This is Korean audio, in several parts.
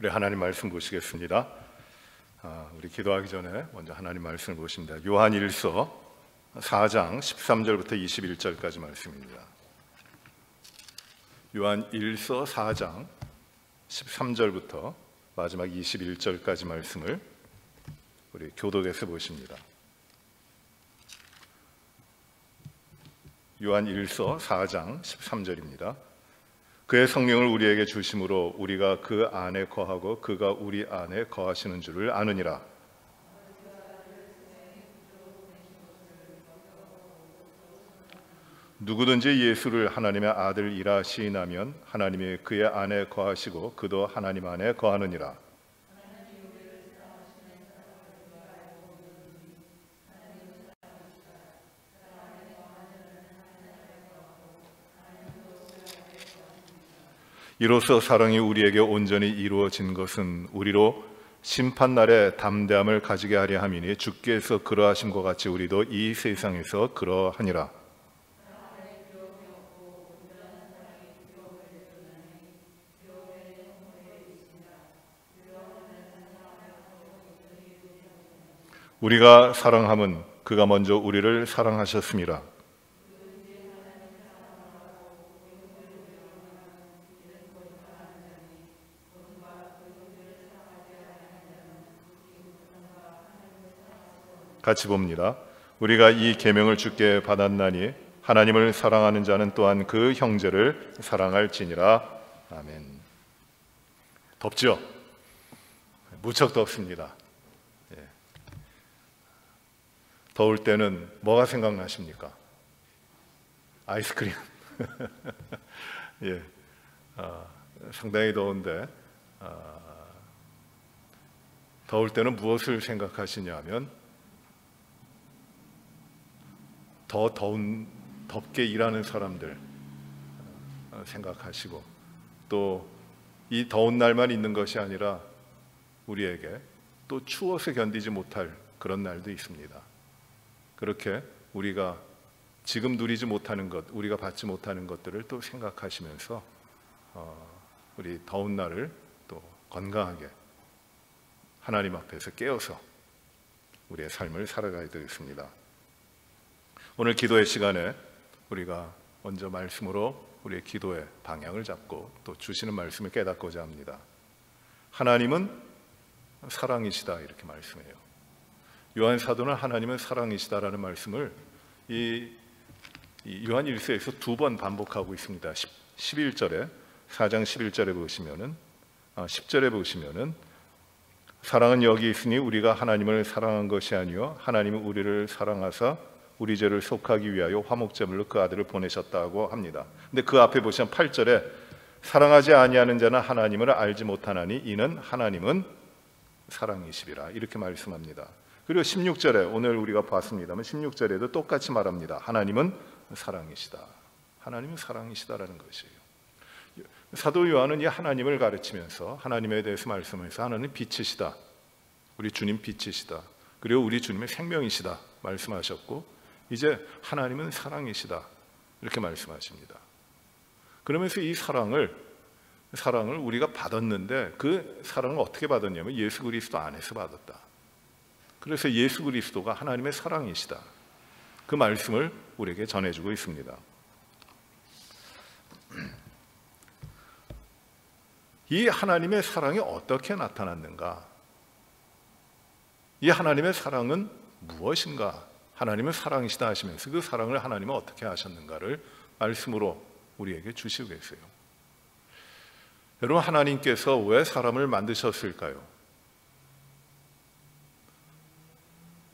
우리 하나님 말씀 보시겠습니다. 우리 기도하기 전에 먼저 하나님 말씀을 보십니다. 요한 1서 4장 13절부터 21절까지 말씀입니다. 요한 1서 4장 13절부터 마지막 21절까지 말씀을 우리 교독에서 보십니다. 요한 1서 4장 13절입니다. 그의 성령을 우리에게 주심으로 우리가 그 안에 거하고 그가 우리 안에 거하시는 줄을 아느니라. 누구든지 예수를 하나님의 아들이라 시인하면 하나님이 그의 안에 거하시고 그도 하나님 안에 거하느니라. 이로써 사랑이 우리에게 온전히 이루어진 것은 우리로 심판날에 담대함을 가지게 하려 함이니 주께서 그러하심과 같이 우리도 이 세상에서 그러하니라. 우리가 사랑함은 그가 먼저 우리를 사랑하셨습니다. 같이 봅니다. 우리가 이 계명을 주께 받았나니 하나님을 사랑하는 자는 또한 그 형제를 사랑할지니라. 아멘. 덥죠? 무척 덥습니다. 더울 때는 뭐가 생각나십니까? 아이스크림. 예, 상당히 더운데 더울 때는 무엇을 생각하시냐면 더 덥게 일하는 사람들 생각하시고, 또 이 더운 날만 있는 것이 아니라 우리에게 또 추워서 견디지 못할 그런 날도 있습니다. 그렇게 우리가 지금 누리지 못하는 것, 우리가 받지 못하는 것들을 또 생각하시면서 우리 더운 날을 또 건강하게 하나님 앞에서 깨어서 우리의 삶을 살아가야 되겠습니다. 오늘 기도의 시간에 우리가 먼저 말씀으로 우리의 기도의 방향을 잡고 또 주시는 말씀을 깨닫고자 합니다. 하나님은 사랑이시다, 이렇게 말씀해요. 요한 사도는 하나님은 사랑이시다라는 말씀을 이 요한 1서에서 두 번 반복하고 있습니다. 11절에 4장 11절에 보시면은 10절에 보시면은 사랑은 여기 있으니 우리가 하나님을 사랑한 것이 아니요 하나님은 우리를 사랑하사 우리 죄를 속하기 위하여 화목제물로 그 아들을 보내셨다고 합니다. 근데 그 앞에 보시면 8절에 사랑하지 아니하는 자는 하나님을 알지 못하나니 이는 하나님은 사랑이시리라, 이렇게 말씀합니다. 그리고 16절에 오늘 우리가 봤습니다만 16절에도 똑같이 말합니다. 하나님은 사랑이시다. 하나님은 사랑이시다라는 것이에요. 사도 요한은 이 하나님을 가르치면서 하나님에 대해서 말씀하면서 하나님 빛이시다, 우리 주님 빛이시다, 그리고 우리 주님의 생명이시다 말씀하셨고, 이제 하나님은 사랑이시다 이렇게 말씀하십니다. 그러면서 이 사랑을 우리가 받았는데 그 사랑을 어떻게 받았냐면 예수 그리스도 안에서 받았다. 그래서 예수 그리스도가 하나님의 사랑이시다, 그 말씀을 우리에게 전해주고 있습니다. 이 하나님의 사랑이 어떻게 나타났는가? 이 하나님의 사랑은 무엇인가? 하나님은 사랑이시다 하시면서 그 사랑을 하나님은 어떻게 하셨는가를 말씀으로 우리에게 주시고 계세요. 여러분, 하나님께서 왜 사람을 만드셨을까요?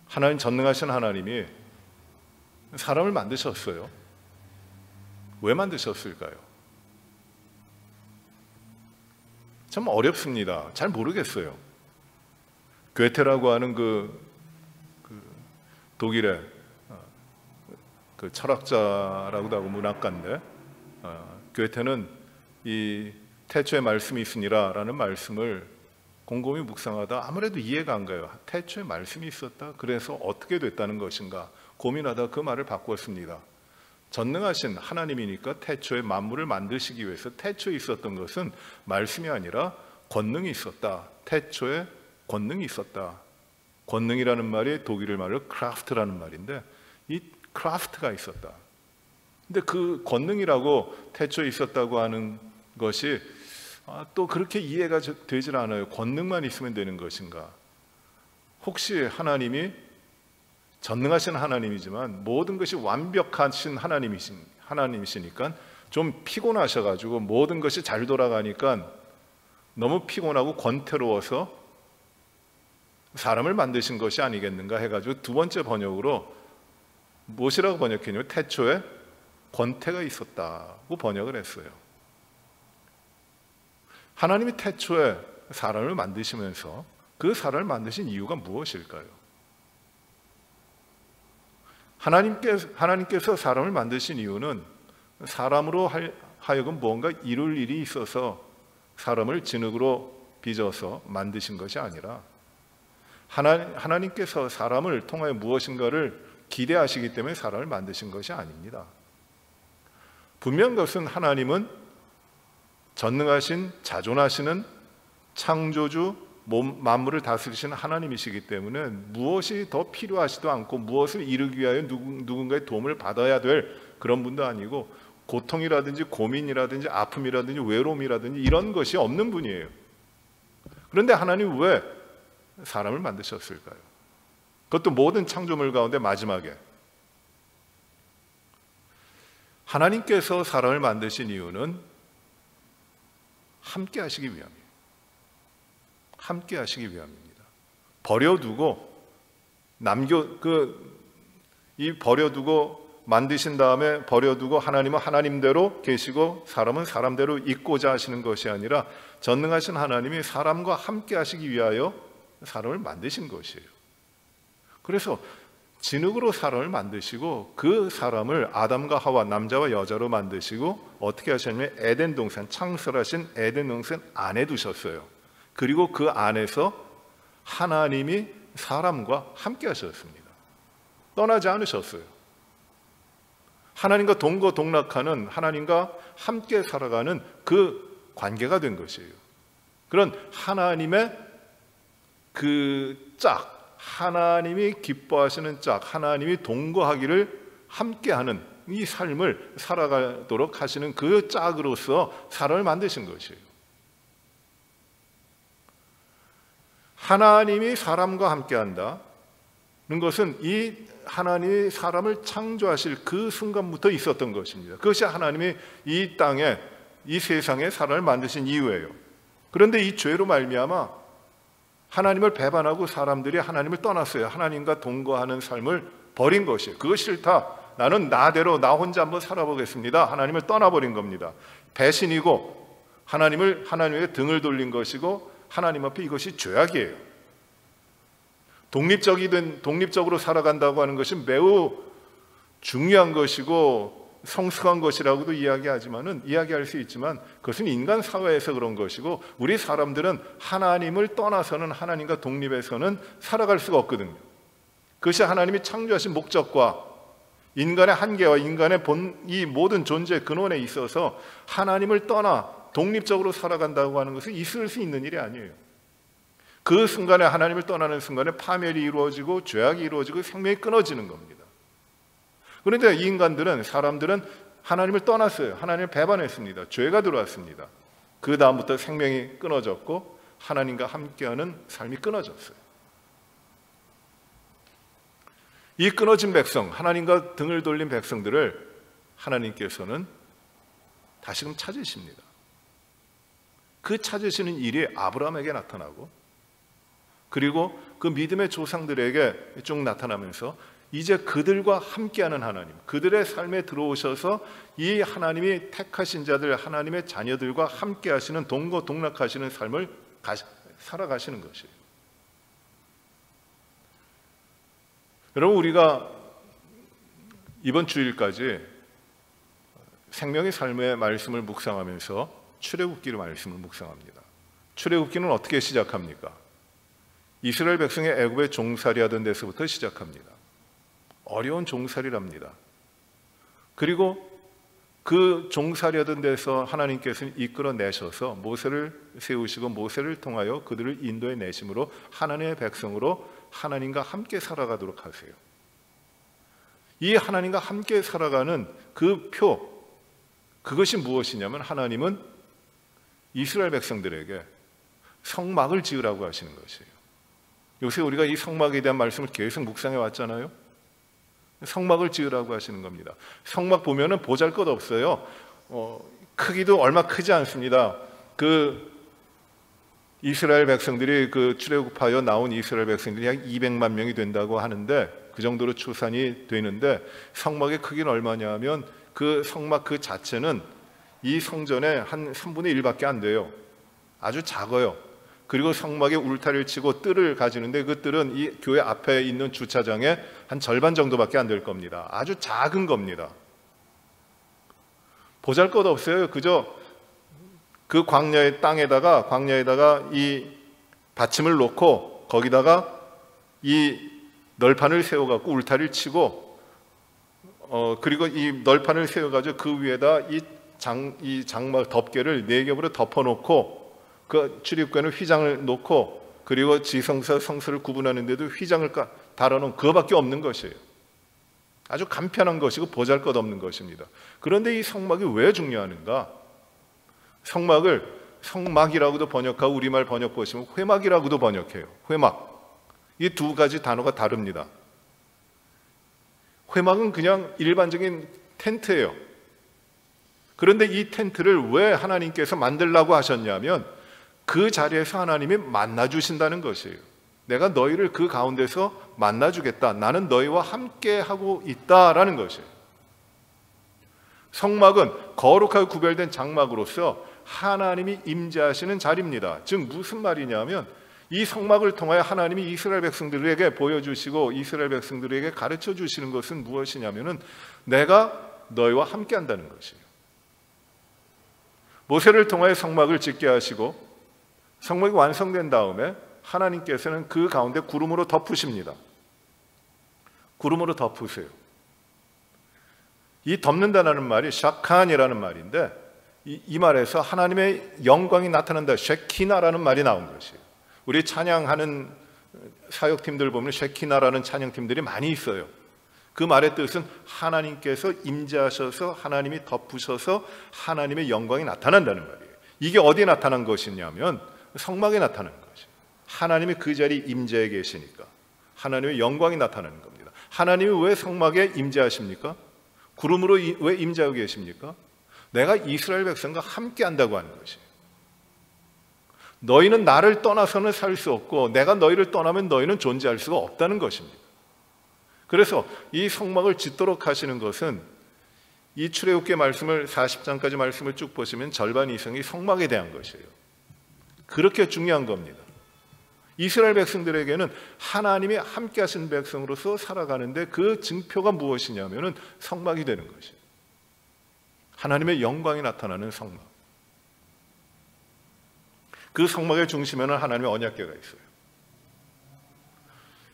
하나님, 전능하신 하나님이 사람을 만드셨어요. 왜 만드셨을까요? 참 어렵습니다. 잘 모르겠어요. 괴테라고 하는 그 독일의 그 철학자라고도 하고 문학가인데, 괴테는 이 태초에 말씀이 있으니라 라는 말씀을 곰곰이 묵상하다 아무래도 이해가 안 가요. 태초에 말씀이 있었다? 그래서 어떻게 됐다는 것인가 고민하다 그 말을 바꾸었습니다. 전능하신 하나님이니까 태초에 만물을 만드시기 위해서 태초에 있었던 것은 말씀이 아니라 권능이 있었다. 태초에 권능이 있었다. 권능이라는 말이 독일 말로 크라프트라는 말인데 이 크라프트가 있었다. 근데 그 권능이라고 태초에 있었다고 하는 것이 또 그렇게 이해가 되질 않아요. 권능만 있으면 되는 것인가? 혹시 하나님이 전능하신 하나님이지만 모든 것이 완벽하신 하나님이시니까 좀 피곤하셔가지고 모든 것이 잘 돌아가니까 너무 피곤하고 권태로워서 사람을 만드신 것이 아니겠는가 해가지고 두 번째 번역으로 무엇이라고 번역했냐면 태초에 권태가 있었다고 번역을 했어요. 하나님이 태초에 사람을 만드시면서 그 사람을 만드신 이유가 무엇일까요? 하나님께서 사람을 만드신 이유는 사람으로 하여금 무언가 이룰 일이 있어서 사람을 진흙으로 빚어서 만드신 것이 아니라 하나님께서 사람을 통하여 무엇인가를 기대하시기 때문에 사람을 만드신 것이 아닙니다. 분명한 것은 하나님은 전능하신 자존하시는 창조주 만물을 다스리시는 하나님이시기 때문에 무엇이 더 필요하지도 않고 무엇을 이루기 위하여 누군가의 도움을 받아야 될 그런 분도 아니고 고통이라든지 고민이라든지 아픔이라든지 외로움이라든지 이런 것이 없는 분이에요. 그런데 하나님 왜 사람을 만드셨을까요? 그것도 모든 창조물 가운데 마지막에 하나님께서 사람을 만드신 이유는 함께 하시기 위함이에요. 함께 하시기 위함입니다. 버려두고 버려두고 만드신 다음에 버려두고 하나님은 하나님대로 계시고 사람은 사람대로 있고자 하시는 것이 아니라 전능하신 하나님이 사람과 함께 하시기 위하여 사람을 만드신 것이에요. 그래서 진흙으로 사람을 만드시고 그 사람을 아담과 하와 남자와 여자로 만드시고 어떻게 하셨냐면 에덴 동산 창설하신 에덴 동산 안에 두셨어요. 그리고 그 안에서 하나님이 사람과 함께 하셨습니다. 떠나지 않으셨어요. 하나님과 동거동락하는 하나님과 함께 살아가는 그 관계가 된 것이에요. 그런 하나님의 그 짝, 하나님이 기뻐하시는 짝, 하나님이 동거하기를 함께하는 이 삶을 살아가도록 하시는 그 짝으로서 사람을 만드신 것이에요. 하나님이 사람과 함께한다는 것은 이 하나님이 사람을 창조하실 그 순간부터 있었던 것입니다. 그것이 하나님이 이 땅에 이 세상에 사람을 만드신 이유예요. 그런데 이 죄로 말미암아 하나님을 배반하고 사람들이 하나님을 떠났어요. 하나님과 동거하는 삶을 버린 것이에요. 그거 싫다. 나는 나대로 나 혼자 한번 살아보겠습니다. 하나님을 떠나버린 겁니다. 배신이고 하나님에게 등을 돌린 것이고 하나님 앞에 이것이 죄악이에요. 독립적으로 살아간다고 하는 것은 매우 중요한 것이고 성숙한 것이라고도 이야기할 수 있지만 그것은 인간 사회에서 그런 것이고 우리 사람들은 하나님을 떠나서는 하나님과 독립해서는 살아갈 수가 없거든요. 그것이 하나님이 창조하신 목적과 인간의 한계와 인간의 이 모든 존재의 근원에 있어서 하나님을 떠나 독립적으로 살아간다고 하는 것은 있을 수 있는 일이 아니에요. 그 순간에 하나님을 떠나는 순간에 파멸이 이루어지고 죄악이 이루어지고 생명이 끊어지는 겁니다. 그런데 이 사람들은 하나님을 떠났어요. 하나님을 배반했습니다. 죄가 들어왔습니다. 그 다음부터 생명이 끊어졌고 하나님과 함께하는 삶이 끊어졌어요. 이 끊어진 백성, 하나님과 등을 돌린 백성들을 하나님께서는 다시금 찾으십니다. 그 찾으시는 일이 아브라함에게 나타나고 그리고 그 믿음의 조상들에게 쭉 나타나면서 이제 그들과 함께하는 하나님, 그들의 삶에 들어오셔서 이 하나님이 택하신 자들, 하나님의 자녀들과 함께하시는 동거동락하시는 삶을 살아가시는 것이에요. 여러분, 우리가 이번 주일까지 생명의 삶의 말씀을 묵상하면서 출애굽기의 말씀을 묵상합니다. 출애굽기는 어떻게 시작합니까? 이스라엘 백성이 애굽에 종살이하던 데서부터 시작합니다. 어려운 종살이랍니다. 그리고 그 종살이하던 데서 하나님께서는 이끌어내셔서 모세를 세우시고 모세를 통하여 그들을 인도해 내심으로 하나님의 백성으로 하나님과 함께 살아가도록 하세요. 이 하나님과 함께 살아가는 그 표, 그것이 무엇이냐면 하나님은 이스라엘 백성들에게 성막을 지으라고 하시는 것이에요. 요새 우리가 이 성막에 대한 말씀을 계속 묵상해 왔잖아요. 성막을 지으라고 하시는 겁니다. 성막 보면은 보잘것없어요. 크기도 얼마 크지 않습니다. 그 이스라엘 백성들이 그 출애굽하여 나온 이스라엘 백성들이 약 200만 명이 된다고 하는데 그 정도로 추산이 되는데 성막의 크기는 얼마냐 하면 그 성막 그 자체는 이 성전의 한 3분의 1밖에 안 돼요. 아주 작아요. 그리고 성막에 울타리를 치고 뜰을 가지는데 그 뜰은 이 교회 앞에 있는 주차장의 한 절반 정도밖에 안 될 겁니다. 아주 작은 겁니다. 보잘것없어요. 그저 그 광야의 땅에다가 이 받침을 놓고 거기다가 이 널판을 세워갖고 울타리를 치고 그리고 이 널판을 세워가지고 그 위에다 이 장막 덮개를 4겹으로 덮어놓고 그 출입구에는 휘장을 놓고 그리고 지성소 성소를 구분하는데도 휘장을 달아놓은 그거밖에 없는 것이에요. 아주 간편한 것이고 보잘것없는 것입니다. 그런데 이 성막이 왜 중요한가? 성막을 성막이라고도 번역하고 우리말 번역 보시면 회막이라고도 번역해요. 회막. 이 두 가지 단어가 다릅니다. 회막은 그냥 일반적인 텐트예요. 그런데 이 텐트를 왜 하나님께서 만들라고 하셨냐면 그 자리에서 하나님이 만나주신다는 것이에요. 내가 너희를 그 가운데서 만나주겠다. 나는 너희와 함께 하고 있다라는 것이에요. 성막은 거룩하게 구별된 장막으로서 하나님이 임재하시는 자리입니다. 즉 무슨 말이냐면 이 성막을 통하여 하나님이 이스라엘 백성들에게 보여주시고 이스라엘 백성들에게 가르쳐 주시는 것은 무엇이냐면은 내가 너희와 함께 한다는 것이에요. 모세를 통하여 성막을 짓게 하시고 성막이 완성된 다음에 하나님께서는 그 가운데 구름으로 덮으십니다. 구름으로 덮으세요. 이 덮는다는 말이 샤칸이라는 말인데 이 말에서 하나님의 영광이 나타난다. 쉐키나라는 말이 나온 것이에요. 우리 찬양하는 사역팀들 보면 쉐키나라는 찬양팀들이 많이 있어요. 그 말의 뜻은 하나님께서 임재하셔서 하나님이 덮으셔서 하나님의 영광이 나타난다는 말이에요. 이게 어디에 나타난 것이냐면 성막에 나타나는 것이에요. 하나님이 그 자리에 임재해 계시니까 하나님의 영광이 나타나는 겁니다. 하나님이 왜 성막에 임재하십니까? 구름으로 왜 임재하고 계십니까? 내가 이스라엘 백성과 함께 한다고 하는 것이에요. 너희는 나를 떠나서는 살 수 없고 내가 너희를 떠나면 너희는 존재할 수가 없다는 것입니다. 그래서 이 성막을 짓도록 하시는 것은 이 출애굽기 말씀을 40장까지 말씀을 쭉 보시면 절반 이상이 성막에 대한 것이에요. 그렇게 중요한 겁니다. 이스라엘 백성들에게는 하나님이 함께 하신 백성으로서 살아가는데 그 증표가 무엇이냐면은 성막이 되는 것이에요. 하나님의 영광이 나타나는 성막. 그 성막의 중심에는 하나님의 언약궤가 있어요.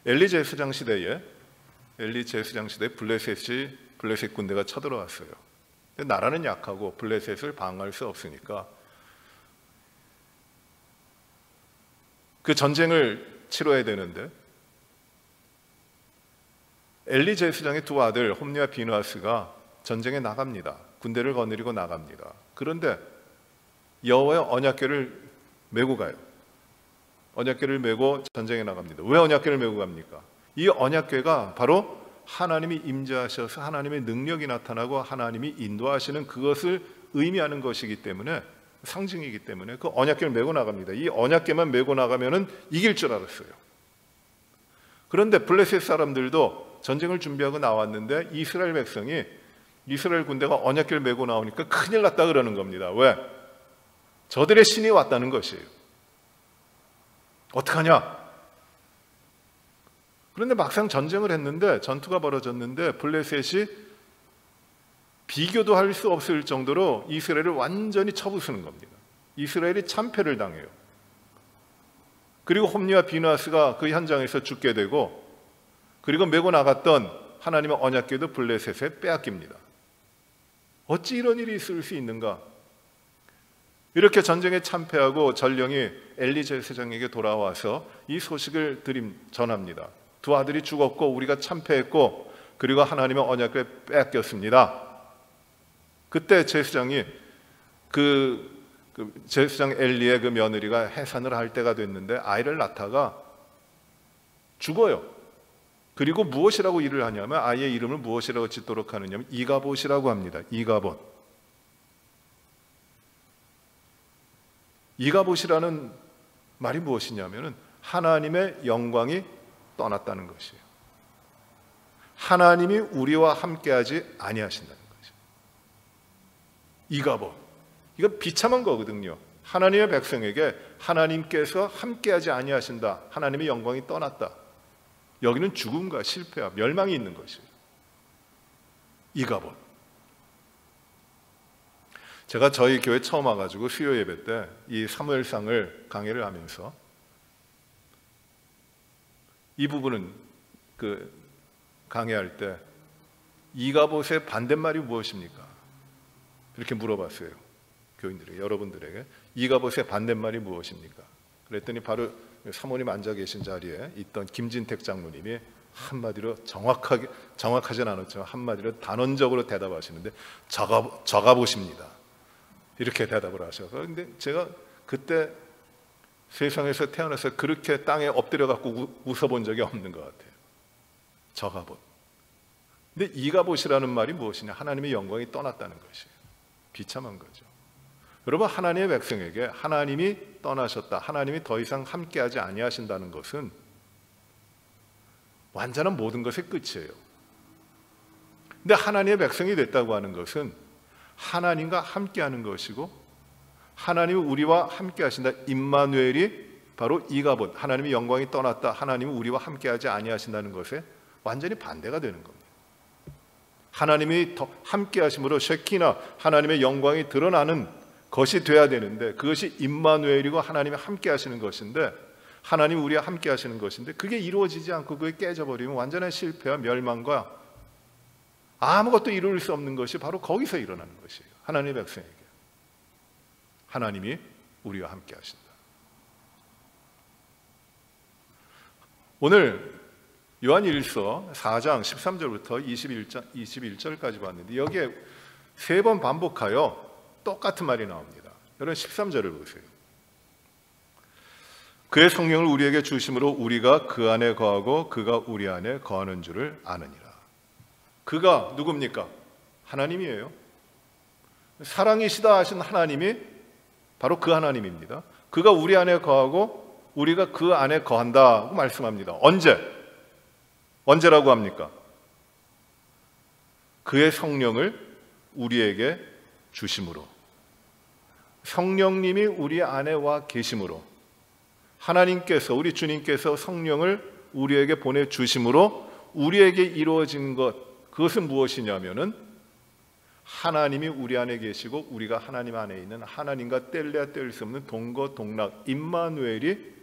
엘리 제사장 시대에 블레셋 군대가 쳐들어왔어요. 근데 나라는 약하고 블레셋을 방어할 수 없으니까 그 전쟁을 치러야 되는데 엘리 제사장의 두 아들 홈니와 비느하스가 전쟁에 나갑니다. 군대를 거느리고 나갑니다. 그런데 여호와의 언약궤를 메고 가요. 언약궤를 메고 전쟁에 나갑니다. 왜 언약궤를 메고 갑니까? 이 언약궤가 바로 하나님이 임재하셔서 하나님의 능력이 나타나고 하나님이 인도하시는 그것을 의미하는 것이기 때문에 상징이기 때문에 그 언약궤를 메고 나갑니다. 이 언약궤만 메고 나가면은 이길 줄 알았어요. 그런데 블레셋 사람들도 전쟁을 준비하고 나왔는데 이스라엘 백성이 이스라엘 군대가 언약궤를 메고 나오니까 큰일 났다 그러는 겁니다. 왜? 저들의 신이 왔다는 것이에요. 어떡하냐? 그런데 막상 전쟁을 했는데 전투가 벌어졌는데 블레셋이 비교도 할 수 없을 정도로 이스라엘을 완전히 쳐부수는 겁니다. 이스라엘이 참패를 당해요. 그리고 홈니와 비느하스가 그 현장에서 죽게 되고 그리고 메고 나갔던 하나님의 언약궤도 블레셋에 빼앗깁니다. 어찌 이런 일이 있을 수 있는가? 이렇게 전쟁에 참패하고 전령이 엘리 제사장에게 돌아와서 이 소식을 전합니다. 두 아들이 죽었고 우리가 참패했고 그리고 하나님의 언약을 뺏겼습니다. 그때 제사장이 그 제사장 엘리의 그 며느리가 해산을 할 때가 됐는데 아이를 낳다가 죽어요. 그리고 무엇이라고 일을 하냐면 아이의 이름을 무엇이라고 짓도록 하느냐면 이가봇이라고 합니다. 이가봇. 이가봇이라는 말이 무엇이냐면은 하나님의 영광이 떠났다는 것이에요. 하나님이 우리와 함께하지 아니하신다는 거죠. 이가봇. 이건 비참한 거거든요. 하나님의 백성에게 하나님께서 함께하지 아니하신다. 하나님의 영광이 떠났다. 여기는 죽음과 실패와 멸망이 있는 것이에요. 이가봇. 제가 저희 교회 처음 와가지고 수요 예배 때 이 사무엘상을 강의를 하면서 이 부분은 강의할 때 이가봇의 반대말이 무엇입니까? 이렇게 물어봤어요. 교인들에게, 여러분들에게. 이가봇의 반대말이 무엇입니까? 그랬더니 바로 사모님 앉아 계신 자리에 있던 김진택 장로님이 한마디로 정확하진 않았지만 한마디로 단언적으로 대답하시는데 저가봇입니다. 이렇게 대답을 하셔서. 근데 제가 그때 세상에서 태어나서 그렇게 땅에 엎드려 갖고 웃어본 적이 없는 것 같아요. 저가봇. 근데 이가봇이라는 말이 무엇이냐? 하나님의 영광이 떠났다는 것이에요. 비참한 거죠. 여러분, 하나님의 백성에게 하나님이 떠나셨다, 하나님이 더 이상 함께하지 아니하신다는 것은 완전한 모든 것의 끝이에요. 근데 하나님의 백성이 됐다고 하는 것은 하나님과 함께하는 것이고 하나님이 우리와 함께하신다. 임마누엘이 바로 이가봇, 하나님의 영광이 떠났다, 하나님이 우리와 함께하지 아니하신다는 것에 완전히 반대가 되는 겁니다. 하나님이 더 함께하심으로 쉐키나 하나님의 영광이 드러나는 것이 돼야 되는데 그것이 임마누엘이고 하나님이 함께하시는 것인데 하나님이 우리와 함께하시는 것인데 그게 이루어지지 않고 그게 깨져버리면 완전한 실패와 멸망과 아무것도 이룰 수 없는 것이 바로 거기서 일어나는 것이에요. 하나님의 백성에게 하나님이 우리와 함께 하신다. 오늘 요한일서 4장 13절부터 21절까지 봤는데 여기에 세 번 반복하여 똑같은 말이 나옵니다. 여러분 13절을 보세요. 그의 성령을 우리에게 주심으로 우리가 그 안에 거하고 그가 우리 안에 거하는 줄을 아느니라. 그가 누굽니까? 하나님이에요. 사랑이시다 하신 하나님이 바로 그 하나님입니다. 그가 우리 안에 거하고 우리가 그 안에 거한다고 말씀합니다. 언제라고 합니까? 그의 성령을 우리에게 주심으로. 성령님이 우리 안에 와 계심으로 하나님께서, 우리 주님께서 성령을 우리에게 보내주심으로 우리에게 이루어진 것, 그것은 무엇이냐면은 하나님이 우리 안에 계시고 우리가 하나님 안에 있는 하나님과 뗄래야 뗄 수 없는 동거동락 임마누엘이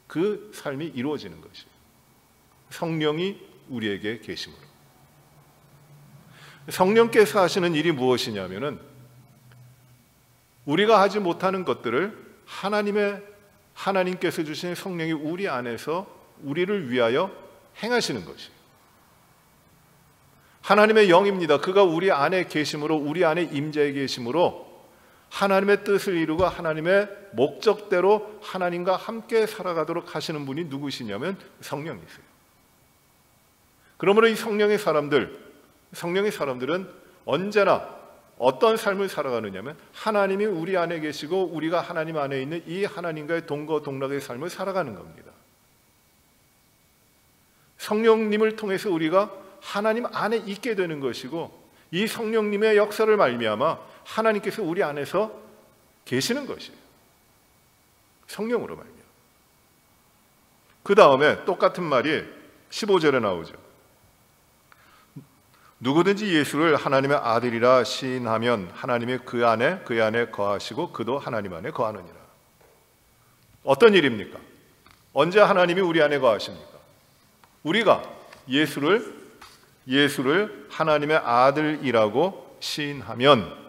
그 삶이 이루어지는 것이에요. 성령이 우리에게 계심으로. 성령께서 하시는 일이 무엇이냐면은 우리가 하지 못하는 것들을 하나님께서 주신 성령이 우리 안에서 우리를 위하여 행하시는 것이에요. 하나님의 영입니다. 그가 우리 안에 계심으로, 우리 안에 임재해 계심으로 하나님의 뜻을 이루고 하나님의 목적대로 하나님과 함께 살아가도록 하시는 분이 누구시냐면 성령이세요. 그러므로 이 성령의 사람들은 언제나 어떤 삶을 살아가느냐면 하나님이 우리 안에 계시고 우리가 하나님 안에 있는 이 하나님과의 동거동락의 삶을 살아가는 겁니다. 성령님을 통해서 우리가 하나님 안에 있게 되는 것이고 이 성령님의 역사를 말미암아 하나님께서 우리 안에서 계시는 것이에요. 성령으로 말미암아. 그 다음에 똑같은 말이 15절에 나오죠. 누구든지 예수를 하나님의 아들이라 시인하면 하나님이 그의 안에 거하시고 그도 하나님 안에 거하느니라. 어떤 일입니까? 언제 하나님이 우리 안에 거하십니까? 우리가 예수를 하나님의 아들이라고 시인하면,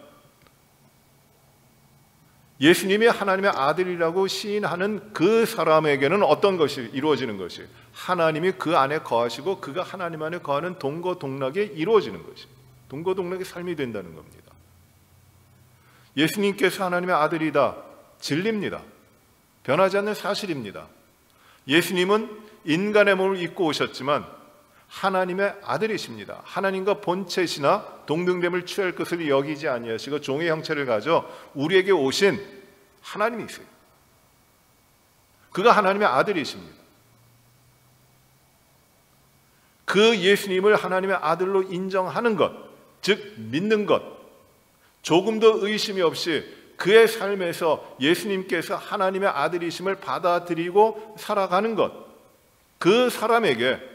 예수님이 하나님의 아들이라고 시인하는 그 사람에게는 어떤 것이 이루어지는 것이, 하나님이 그 안에 거하시고 그가 하나님 안에 거하는 동거동락이 이루어지는 것이, 동거동락의 삶이 된다는 겁니다. 예수님께서 하나님의 아들이다, 진리입니다. 변하지 않는 사실입니다. 예수님은 인간의 몸을 입고 오셨지만 하나님의 아들이십니다. 하나님과 본체시나 동등됨을 취할 것을 여기지 아니하시고 종의 형체를 가져 우리에게 오신 하나님이세요. 그가 하나님의 아들이십니다. 그 예수님을 하나님의 아들로 인정하는 것, 즉 믿는 것, 조금도 의심이 없이 그의 삶에서 예수님께서 하나님의 아들이심을 받아들이고 살아가는 것, 그 사람에게는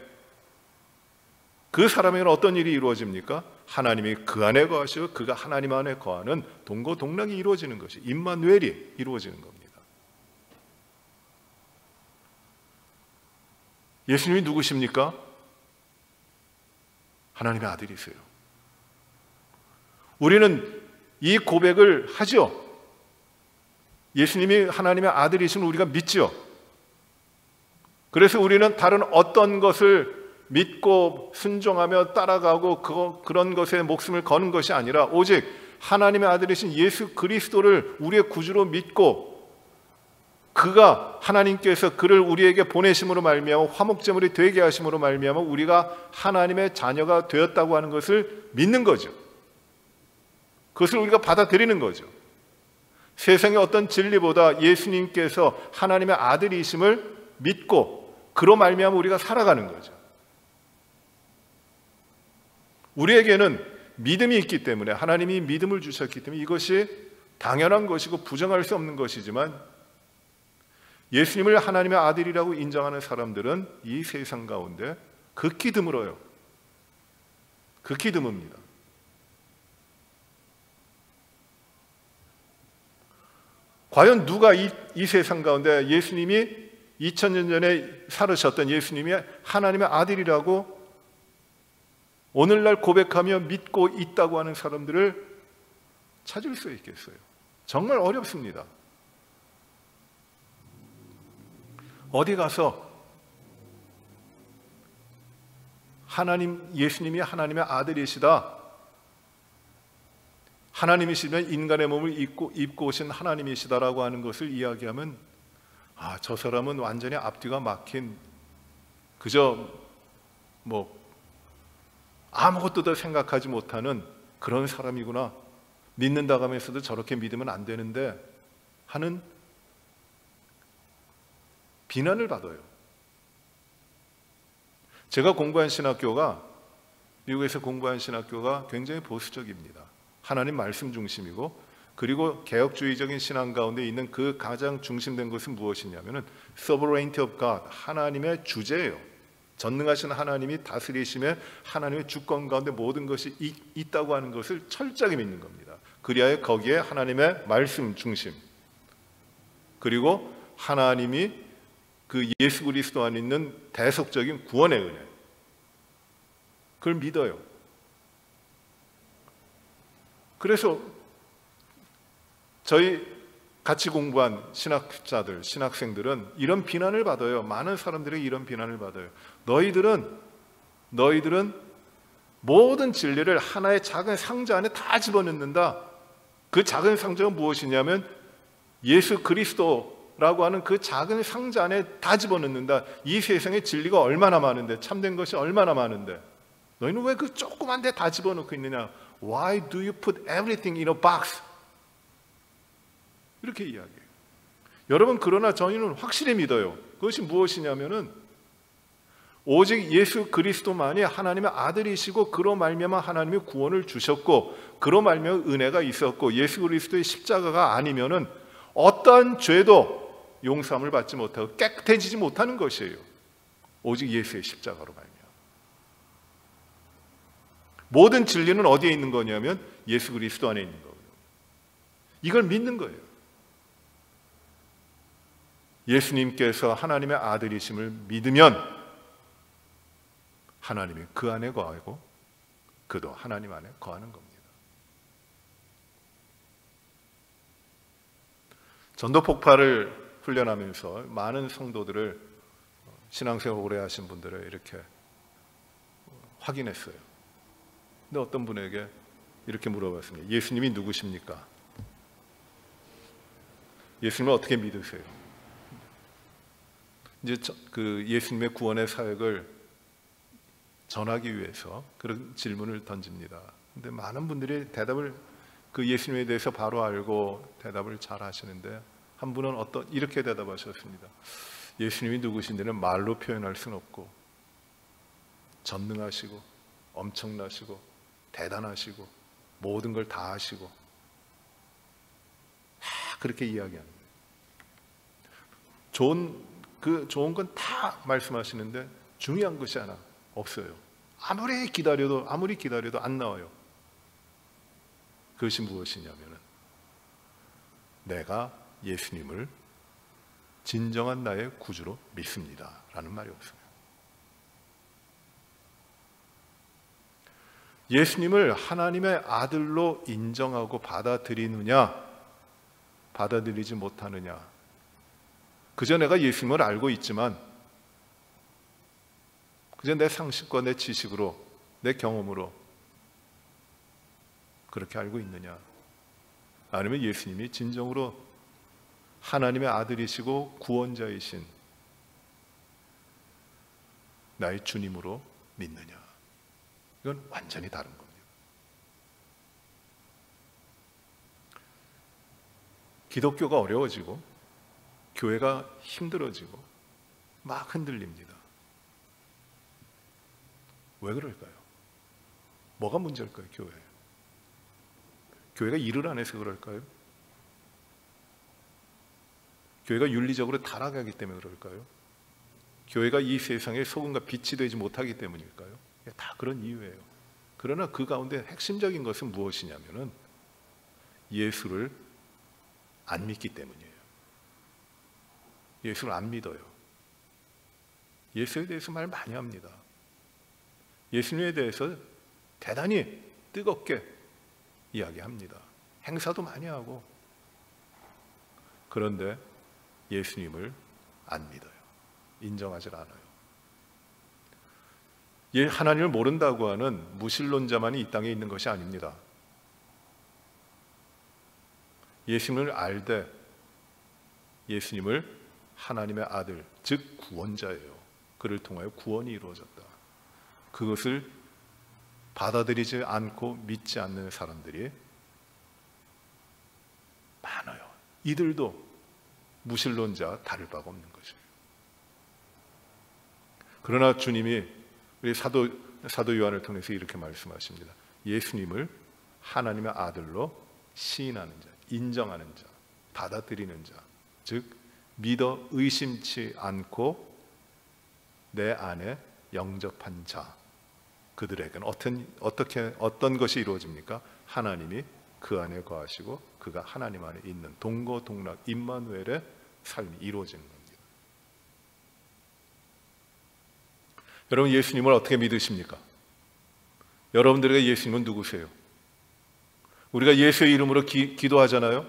어떤 일이 이루어집니까? 하나님이 그 안에 거하시고 그가 하나님 안에 거하는 동거동락이 이루어지는 것이, 임마누엘이 이루어지는 겁니다. 예수님이 누구십니까? 하나님의 아들이세요. 우리는 이 고백을 하죠. 예수님이 하나님의 아들이심을 우리가 믿죠. 그래서 우리는 다른 어떤 것을 믿고 순종하며 따라가고 그런 것에 목숨을 거는 것이 아니라 오직 하나님의 아들이신 예수 그리스도를 우리의 구주로 믿고 그가 하나님께서 그를 우리에게 보내심으로 말미암아 화목제물이 되게 하심으로 말미암아 우리가 하나님의 자녀가 되었다고 하는 것을 믿는 거죠. 그것을 우리가 받아들이는 거죠. 세상의 어떤 진리보다 예수님께서 하나님의 아들이심을 믿고 그로 말미암아 우리가 살아가는 거죠. 우리에게는 믿음이 있기 때문에, 하나님이 믿음을 주셨기 때문에 이것이 당연한 것이고 부정할 수 없는 것이지만, 예수님을 하나님의 아들이라고 인정하는 사람들은 이 세상 가운데 극히 드물어요. 극히 드뭅니다. 과연 누가 이 세상 가운데 예수님이 2000년 전에 살으셨던 예수님이 하나님의 아들이라고 오늘날 고백하며 믿고 있다고 하는 사람들을 찾을 수 있겠어요? 정말 어렵습니다. 어디 가서 예수님이 하나님의 아들이시다, 하나님이시면 인간의 몸을 입고 오신 하나님이시다라고 하는 것을 이야기하면, 저 사람은 완전히 앞뒤가 막힌, 그저 아무것도 더 생각하지 못하는 그런 사람이구나, 믿는다고 하면서도 저렇게 믿으면 안 되는데 하는 비난을 받아요. 제가 공부한 신학교가, 미국에서 공부한 신학교가 굉장히 보수적입니다. 하나님 말씀 중심이고, 그리고 개혁주의적인 신앙 가운데 있는 그 가장 중심된 것은 무엇이냐면은 sovereignty of God, 하나님의 주제예요. 전능하신 하나님이 다스리심에 하나님의 주권 가운데 모든 것이 있다고 하는 것을 철저하게 믿는 겁니다. 그리하여 거기에 하나님의 말씀 중심, 그리고 하나님이 그 예수 그리스도 안에 있는 대속적인 구원의 은혜, 그걸 믿어요. 그래서 저희 같이 공부한 신학자들, 신학생들은 이런 비난을 받아요. 많은 사람들이 이런 비난을 받아요. 너희들은 모든 진리를 하나의 작은 상자 안에 다 집어넣는다. 그 작은 상자가 무엇이냐면 예수 그리스도라고 하는 그 작은 상자 안에 다 집어넣는다. 이 세상에 진리가 얼마나 많은데, 참된 것이 얼마나 많은데 너희는 왜 그 조그만 데 다 집어넣고 있느냐? Why do you put everything in a box? 이렇게 이야기해요. 여러분, 그러나 저희는 확실히 믿어요. 그것이 무엇이냐면은 오직 예수 그리스도만이 하나님의 아들이시고 그로 말미암아 하나님이 구원을 주셨고 그로 말미암아 은혜가 있었고 예수 그리스도의 십자가가 아니면은 어떠한 죄도 용서함을 받지 못하고 깨끗해지지 못하는 것이에요. 오직 예수의 십자가로 말미암아. 모든 진리는 어디에 있는 거냐면 예수 그리스도 안에 있는 거예요. 이걸 믿는 거예요. 예수님께서 하나님의 아들이심을 믿으면 하나님이 그 안에 거하고 그도 하나님 안에 거하는 겁니다. 전도 폭발을 훈련하면서 많은 성도들을, 신앙생활 오래 하신 분들을 이렇게 확인했어요. 근데 어떤 분에게 이렇게 물어봤습니다. 예수님이 누구십니까? 예수님을 어떻게 믿으세요? 이제 그 예수님의 구원의 사역을 전하기 위해서 그런 질문을 던집니다. 근데 많은 분들이 대답을, 그 예수님에 대해서 바로 알고 대답을 잘 하시는데, 한 분은 이렇게 대답하셨습니다. 예수님이 누구신지는 말로 표현할 수는 없고, 전능하시고 엄청나시고 대단하시고 모든 걸 다 하시고, 그렇게 이야기합니다. 좋은 건 다 말씀하시는데 중요한 것이 하나 없어요. 아무리 기다려도 안 나와요. 그것이 무엇이냐면은, 내가 예수님을 진정한 나의 구주로 믿습니다 라는 말이 없어요. 예수님을 하나님의 아들로 인정하고 받아들이느냐, 받아들이지 못하느냐. 그저 내가 예수님을 알고 있지만, 그저 내 상식과 내 지식으로, 내 경험으로 그렇게 알고 있느냐, 아니면 예수님이 진정으로 하나님의 아들이시고 구원자이신 나의 주님으로 믿느냐. 이건 완전히 다른 겁니다. 기독교가 어려워지고 교회가 힘들어지고 막 흔들립니다. 왜 그럴까요? 뭐가 문제일까요? 교회가 일을 안 해서 그럴까요? 교회가 윤리적으로 타락하기 때문에 그럴까요? 교회가 이 세상의 소금과 빛이 되지 못하기 때문일까요? 다 그런 이유예요. 그러나 그 가운데 핵심적인 것은 무엇이냐면은, 예수를 안 믿기 때문이에요. 예수를 안 믿어요. 예수에 대해서 말 많이 합니다. 예수님에 대해서 대단히 뜨겁게 이야기합니다. 행사도 많이 하고. 그런데 예수님을 안 믿어요. 인정하지 않아요. 하나님을 모른다고 하는 무신론자만이 이 땅에 있는 것이 아닙니다. 예수님을 알되 예수님을 하나님의 아들, 즉 구원자예요. 그를 통하여 구원이 이루어졌다. 그것을 받아들이지 않고 믿지 않는 사람들이 많아요. 이들도 무신론자 다를 바가 없는 것이에요. 그러나 주님이 우리 사도 요한을 통해서 이렇게 말씀하십니다. 예수님을 하나님의 아들로 시인하는 자, 인정하는 자, 받아들이는 자, 즉 믿어 의심치 않고 내 안에 영접한 자, 그들에게는 어떤 것이 이루어집니까? 하나님이 그 안에 거하시고 그가 하나님 안에 있는 동거동락 임마누엘의 삶이 이루어지는 겁니다. 여러분, 예수님을 어떻게 믿으십니까? 여러분들에게 예수님은 누구세요? 우리가 예수의 이름으로 기도하잖아요.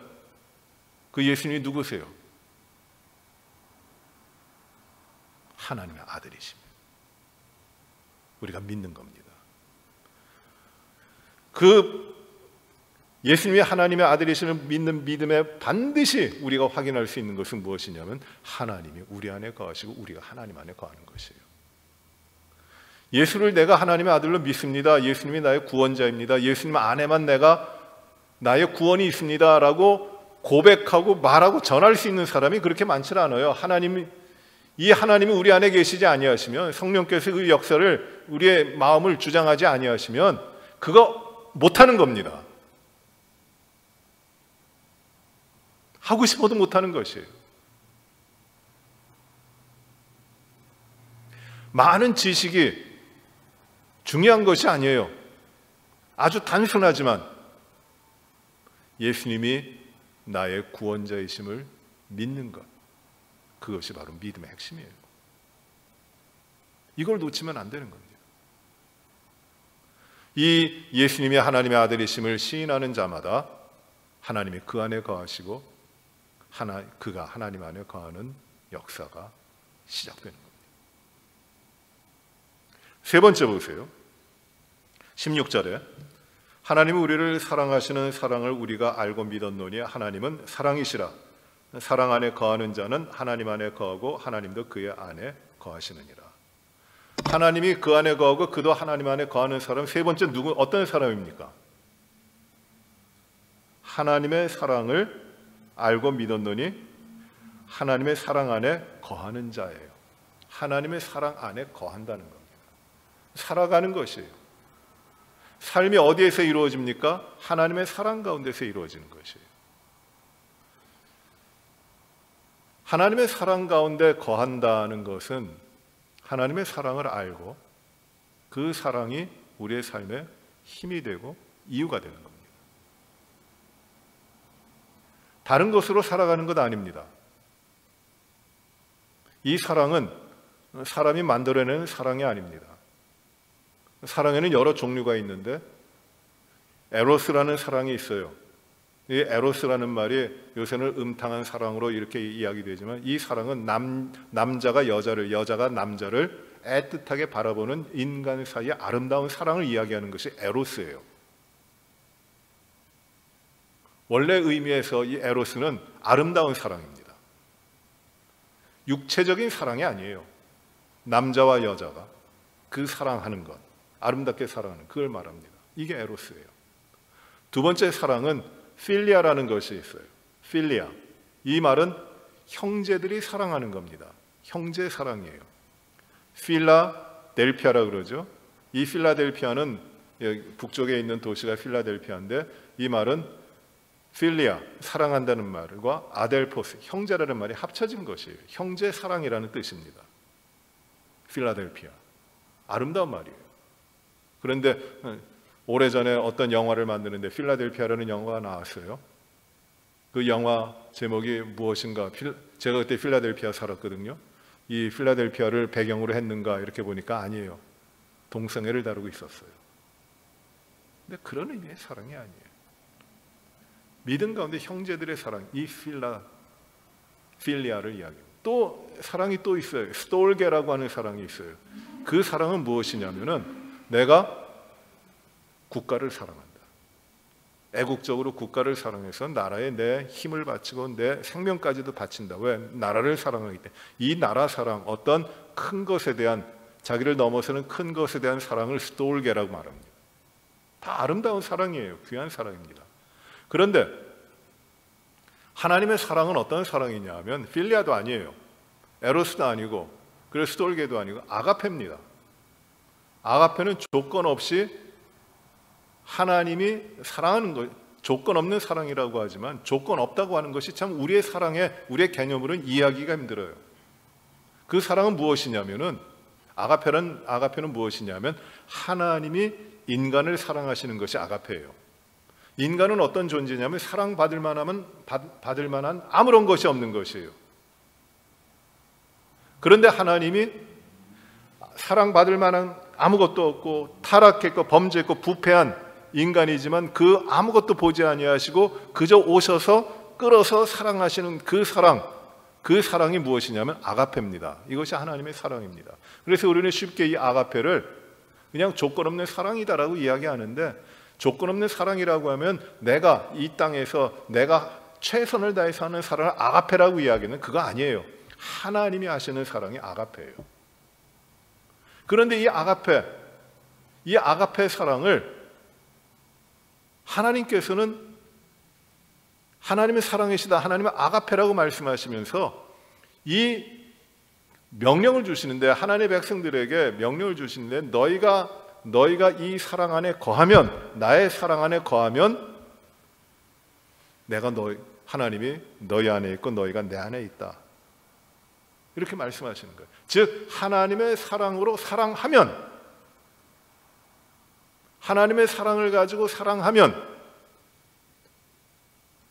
그 예수님이 누구세요? 하나님의 아들이십니다. 우리가 믿는 겁니다. 그 예수님이 하나님의 아들이심을 믿는 믿음에 반드시 우리가 확인할 수 있는 것은 무엇이냐면, 하나님이 우리 안에 거하시고 우리가 하나님 안에 거하는 것이에요. 예수를 내가 하나님의 아들로 믿습니다. 예수님이 나의 구원자입니다. 예수님 안에만 내가 나의 구원이 있습니다 라고 고백하고 말하고 전할 수 있는 사람이 그렇게 많지 않아요. 이 하나님이 우리 안에 계시지 아니하시면, 성령께서 그 역사를 우리의 마음을 주장하지 아니하시면 그거 못하는 겁니다. 하고 싶어도 못하는 것이에요. 많은 지식이 중요한 것이 아니에요. 아주 단순하지만 예수님이 나의 구원자이심을 믿는 것, 그것이 바로 믿음의 핵심이에요. 이걸 놓치면 안 되는 겁니다. 이 예수님이 하나님의 아들이심을 시인하는 자마다 하나님이 그 안에 거하시고 그가 하나님 안에 거하는 역사가 시작되는 겁니다. 세 번째 보세요. 16절에 하나님은 우리를 사랑하시는 사랑을 우리가 알고 믿었노니 하나님은 사랑이시라. 사랑 안에 거하는 자는 하나님 안에 거하고 하나님도 그의 안에 거하시느니라. 하나님이 그 안에 거하고 그도 하나님 안에 거하는 사람, 세 번째 어떤 사람입니까? 하나님의 사랑을 알고 믿었노니 하나님의 사랑 안에 거하는 자예요. 하나님의 사랑 안에 거한다는 겁니다. 살아가는 것이에요. 삶이 어디에서 이루어집니까? 하나님의 사랑 가운데서 이루어지는 것이에요. 하나님의 사랑 가운데 거한다는 것은 하나님의 사랑을 알고 그 사랑이 우리의 삶에 힘이 되고 이유가 되는 겁니다. 다른 것으로 살아가는 것 아닙니다. 이 사랑은 사람이 만들어내는 사랑이 아닙니다. 사랑에는 여러 종류가 있는데 에로스라는 사랑이 있어요. 이 에로스라는 말이 요새는 음탕한 사랑으로 이렇게 이야기되지만 이 사랑은 남자가 여자를, 여자가 남자를 애틋하게 바라보는 인간 사이의 아름다운 사랑을 이야기하는 것이 에로스예요. 원래 의미에서 이 에로스는 아름다운 사랑입니다. 육체적인 사랑이 아니에요. 남자와 여자가 그 사랑하는 것, 아름답게 사랑하는 그걸 말합니다. 이게 에로스예요. 두 번째 사랑은 필리아라는 것이 있어요. 필리아. 이 말은 형제들이 사랑하는 겁니다. 형제 사랑이에요. 필라델피아라 그러죠. 이 필라델피아는 북쪽에 있는 도시가 필라델피아인데 이 말은 필리아, 사랑한다는 말과 아델포스, 형제라는 말이 합쳐진 것이에요. 형제 사랑이라는 뜻입니다. 필라델피아. 아름다운 말이에요. 그런데 오래전에 어떤 영화를 만드는데 필라델피아라는 영화가 나왔어요. 그 영화 제목이 무엇인가? 제가 그때 필라델피아 살았거든요. 이 필라델피아를 배경으로 했는가 이렇게 보니까 아니에요. 동성애를 다루고 있었어요. 근데 그런 의미의 사랑이 아니에요. 믿음 가운데 형제들의 사랑, 이 필리아를 이야기해요. 또 사랑이 또 있어요. 스톨게라고 하는 사랑이 있어요. 그 사랑은 무엇이냐면은 내가 국가를 사랑한다. 애국적으로 국가를 사랑해서 나라에 내 힘을 바치고 내 생명까지도 바친다. 왜? 나라를 사랑하기 때문에. 이 나라 사랑, 어떤 큰 것에 대한, 자기를 넘어서는 큰 것에 대한 사랑을 스톨게라고 말합니다. 다 아름다운 사랑이에요. 귀한 사랑입니다. 그런데 하나님의 사랑은 어떤 사랑이냐 하면 필리아도 아니에요. 에로스도 아니고 그리고 스톨게도 아니고 아가페입니다. 아가페는 조건 없이 하나님이 사랑하는 것, 조건 없는 사랑이라고 하지만 조건 없다고 하는 것이 참 우리의 사랑의, 우리의 개념으로는 이해하기가 힘들어요. 그 사랑은 무엇이냐면은 아가페는 무엇이냐면 하나님이 인간을 사랑하시는 것이 아가페예요. 인간은 어떤 존재냐면 사랑받을 만한 아무런 것이 없는 것이에요. 그런데 하나님이 사랑받을 만한 아무것도 없고 타락했고 범죄했고 부패한 인간이지만 그 아무것도 보지 아니하시고 그저 오셔서 끌어서 사랑하시는 그 사랑이 무엇이냐면 아가페입니다. 이것이 하나님의 사랑입니다. 그래서 우리는 쉽게 이 아가페를 그냥 조건 없는 사랑이다라고 이야기하는데, 조건 없는 사랑이라고 하면 내가 이 땅에서 내가 최선을 다해서 하는 사랑을 아가페라고 이야기하는 그거 아니에요. 하나님이 하시는 사랑이 아가페예요. 그런데 이 아가페 사랑을 하나님께서는 하나님의 사랑이시다, 하나님의 아가페라고 말씀하시면서 이 명령을 주시는데, 하나님의 백성들에게 명령을 주시는데, 너희가 이 사랑 안에 거하면, 나의 사랑 안에 거하면 내가 하나님이 너희 안에 있고 너희가 내 안에 있다, 이렇게 말씀하시는 거예요. 즉 하나님의 사랑으로 사랑하면, 하나님의 사랑을 가지고 사랑하면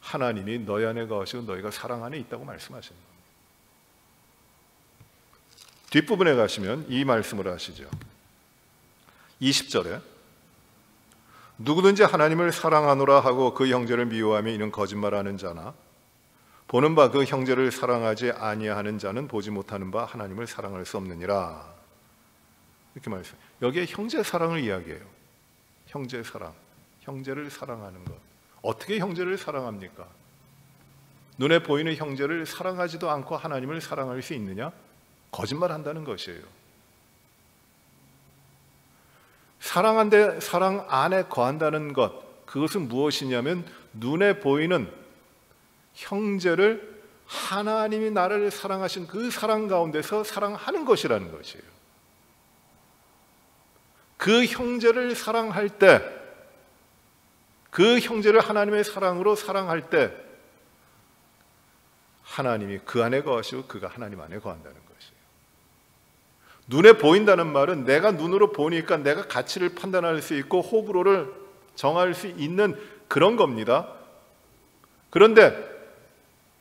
하나님이 너희 안에 거하시고 너희가 사랑 안에 있다고 말씀하시는 겁니다. 뒷부분에 가시면 이 말씀을 하시죠. 20절에 누구든지 하나님을 사랑하노라 하고 그 형제를 미워하며 이는 거짓말하는 자나 보는 바 그 형제를 사랑하지 아니하는 자는 보지 못하는 바 하나님을 사랑할 수 없느니라. 이렇게 말했어요. 여기에 형제 사랑을 이야기해요. 형제 사랑, 형제를 사랑하는 것. 어떻게 형제를 사랑합니까? 눈에 보이는 형제를 사랑하지도 않고 하나님을 사랑할 수 있느냐? 거짓말한다는 것이에요. 사랑한데 사랑 안에 거한다는 것, 그것은 무엇이냐면 눈에 보이는 형제를 하나님이 나를 사랑하신 그 사랑 가운데서 사랑하는 것이라는 것이에요. 그 형제를 사랑할 때, 그 형제를 하나님의 사랑으로 사랑할 때 하나님이 그 안에 거하시고 그가 하나님 안에 거한다는 것이에요. 눈에 보인다는 말은 내가 눈으로 보니까 내가 가치를 판단할 수 있고 호불호를 정할 수 있는 그런 겁니다. 그런데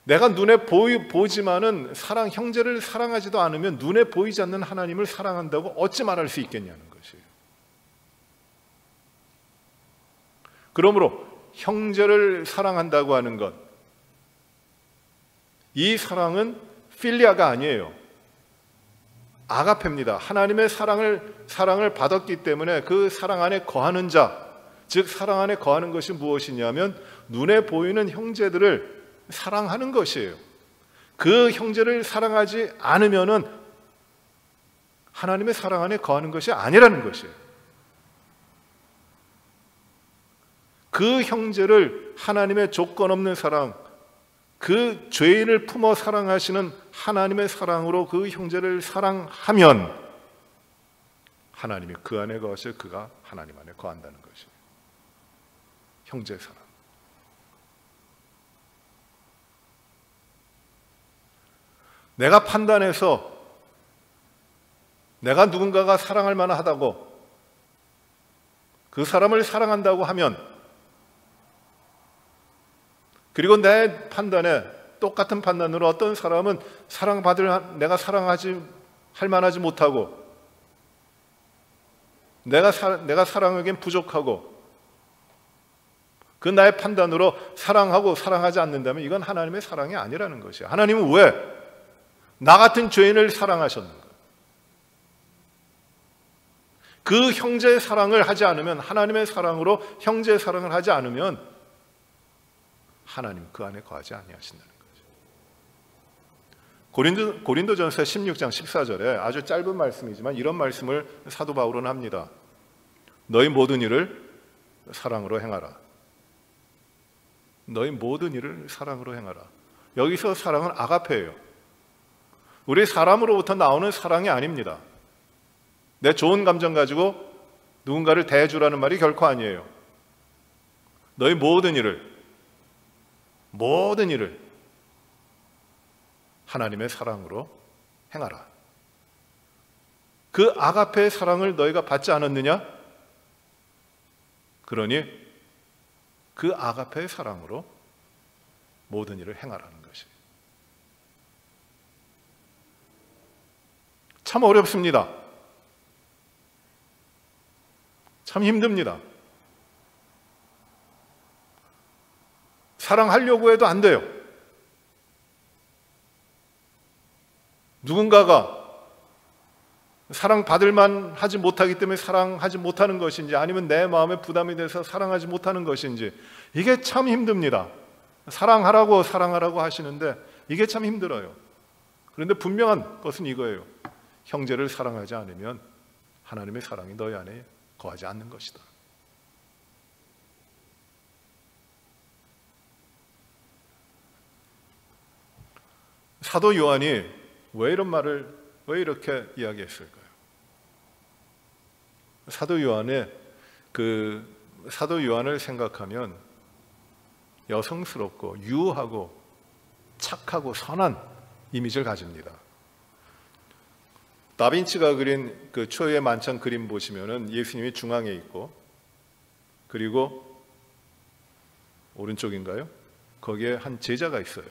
내가 눈에 보지만은 형제를 사랑하지도 않으면 눈에 보이지 않는 하나님을 사랑한다고 어찌 말할 수 있겠냐는 것이에요. 그러므로 형제를 사랑한다고 하는 것, 이 사랑은 필리아가 아니에요. 아가페입니다. 하나님의 사랑을 받았기 때문에 그 사랑 안에 거하는 자, 즉 사랑 안에 거하는 것이 무엇이냐면 눈에 보이는 형제들을 사랑하는 것이에요. 그 형제를 사랑하지 않으면은 하나님의 사랑 안에 거하는 것이 아니라는 것이에요. 그 형제를 하나님의 조건 없는 사랑, 그 죄인을 품어 사랑하시는 하나님의 사랑으로 그 형제를 사랑하면 하나님이 그 안에 거하셔 그가 하나님 안에 거한다는 것이에요. 형제 사랑. 내가 판단해서 내가 누군가가 사랑할 만하다고 그 사람을 사랑한다고 하면, 그리고 내 판단에 똑같은 판단으로 어떤 사람은 내가 할 만하지 못하고 내가 사랑하기엔 부족하고 그 나의 판단으로 사랑하고 사랑하지 않는다면 이건 하나님의 사랑이 아니라는 것이에요. 하나님은 왜 나 같은 죄인을 사랑하셨는가? 그 형제의 사랑을 하지 않으면, 하나님의 사랑으로 형제의 사랑을 하지 않으면 하나님 그 안에 거하지 아니하신다는 거죠. 고린도전서 16장 14절에 아주 짧은 말씀이지만 이런 말씀을 사도 바울은 합니다. 너희 모든 일을 사랑으로 행하라. 너희 모든 일을 사랑으로 행하라. 여기서 사랑은 아가페예요. 우리 사람으로부터 나오는 사랑이 아닙니다. 내 좋은 감정 가지고 누군가를 대해주라는 말이 결코 아니에요. 너희 모든 일을 하나님의 사랑으로 행하라. 그 아가페의 사랑을 너희가 받지 않았느냐? 그러니 그 아가페의 사랑으로 모든 일을 행하라는 것이에요. 참 어렵습니다. 참 힘듭니다. 사랑하려고 해도 안 돼요. 누군가가 사랑받을 만하지 못하기 때문에 사랑하지 못하는 것인지, 아니면 내 마음에 부담이 돼서 사랑하지 못하는 것인지, 이게 참 힘듭니다. 사랑하라고 하시는데 이게 참 힘들어요. 그런데 분명한 것은 이거예요. 형제를 사랑하지 않으면 하나님의 사랑이 너희 안에 거하지 않는 것이다. 사도 요한이 왜 이렇게 이야기했을까요? 사도 요한을 생각하면 여성스럽고 유하고 착하고 선한 이미지를 가집니다. 다빈치가 그린 그 초의 만찬 그림 보시면은 예수님이 중앙에 있고, 그리고 오른쪽인가요? 거기에 한 제자가 있어요.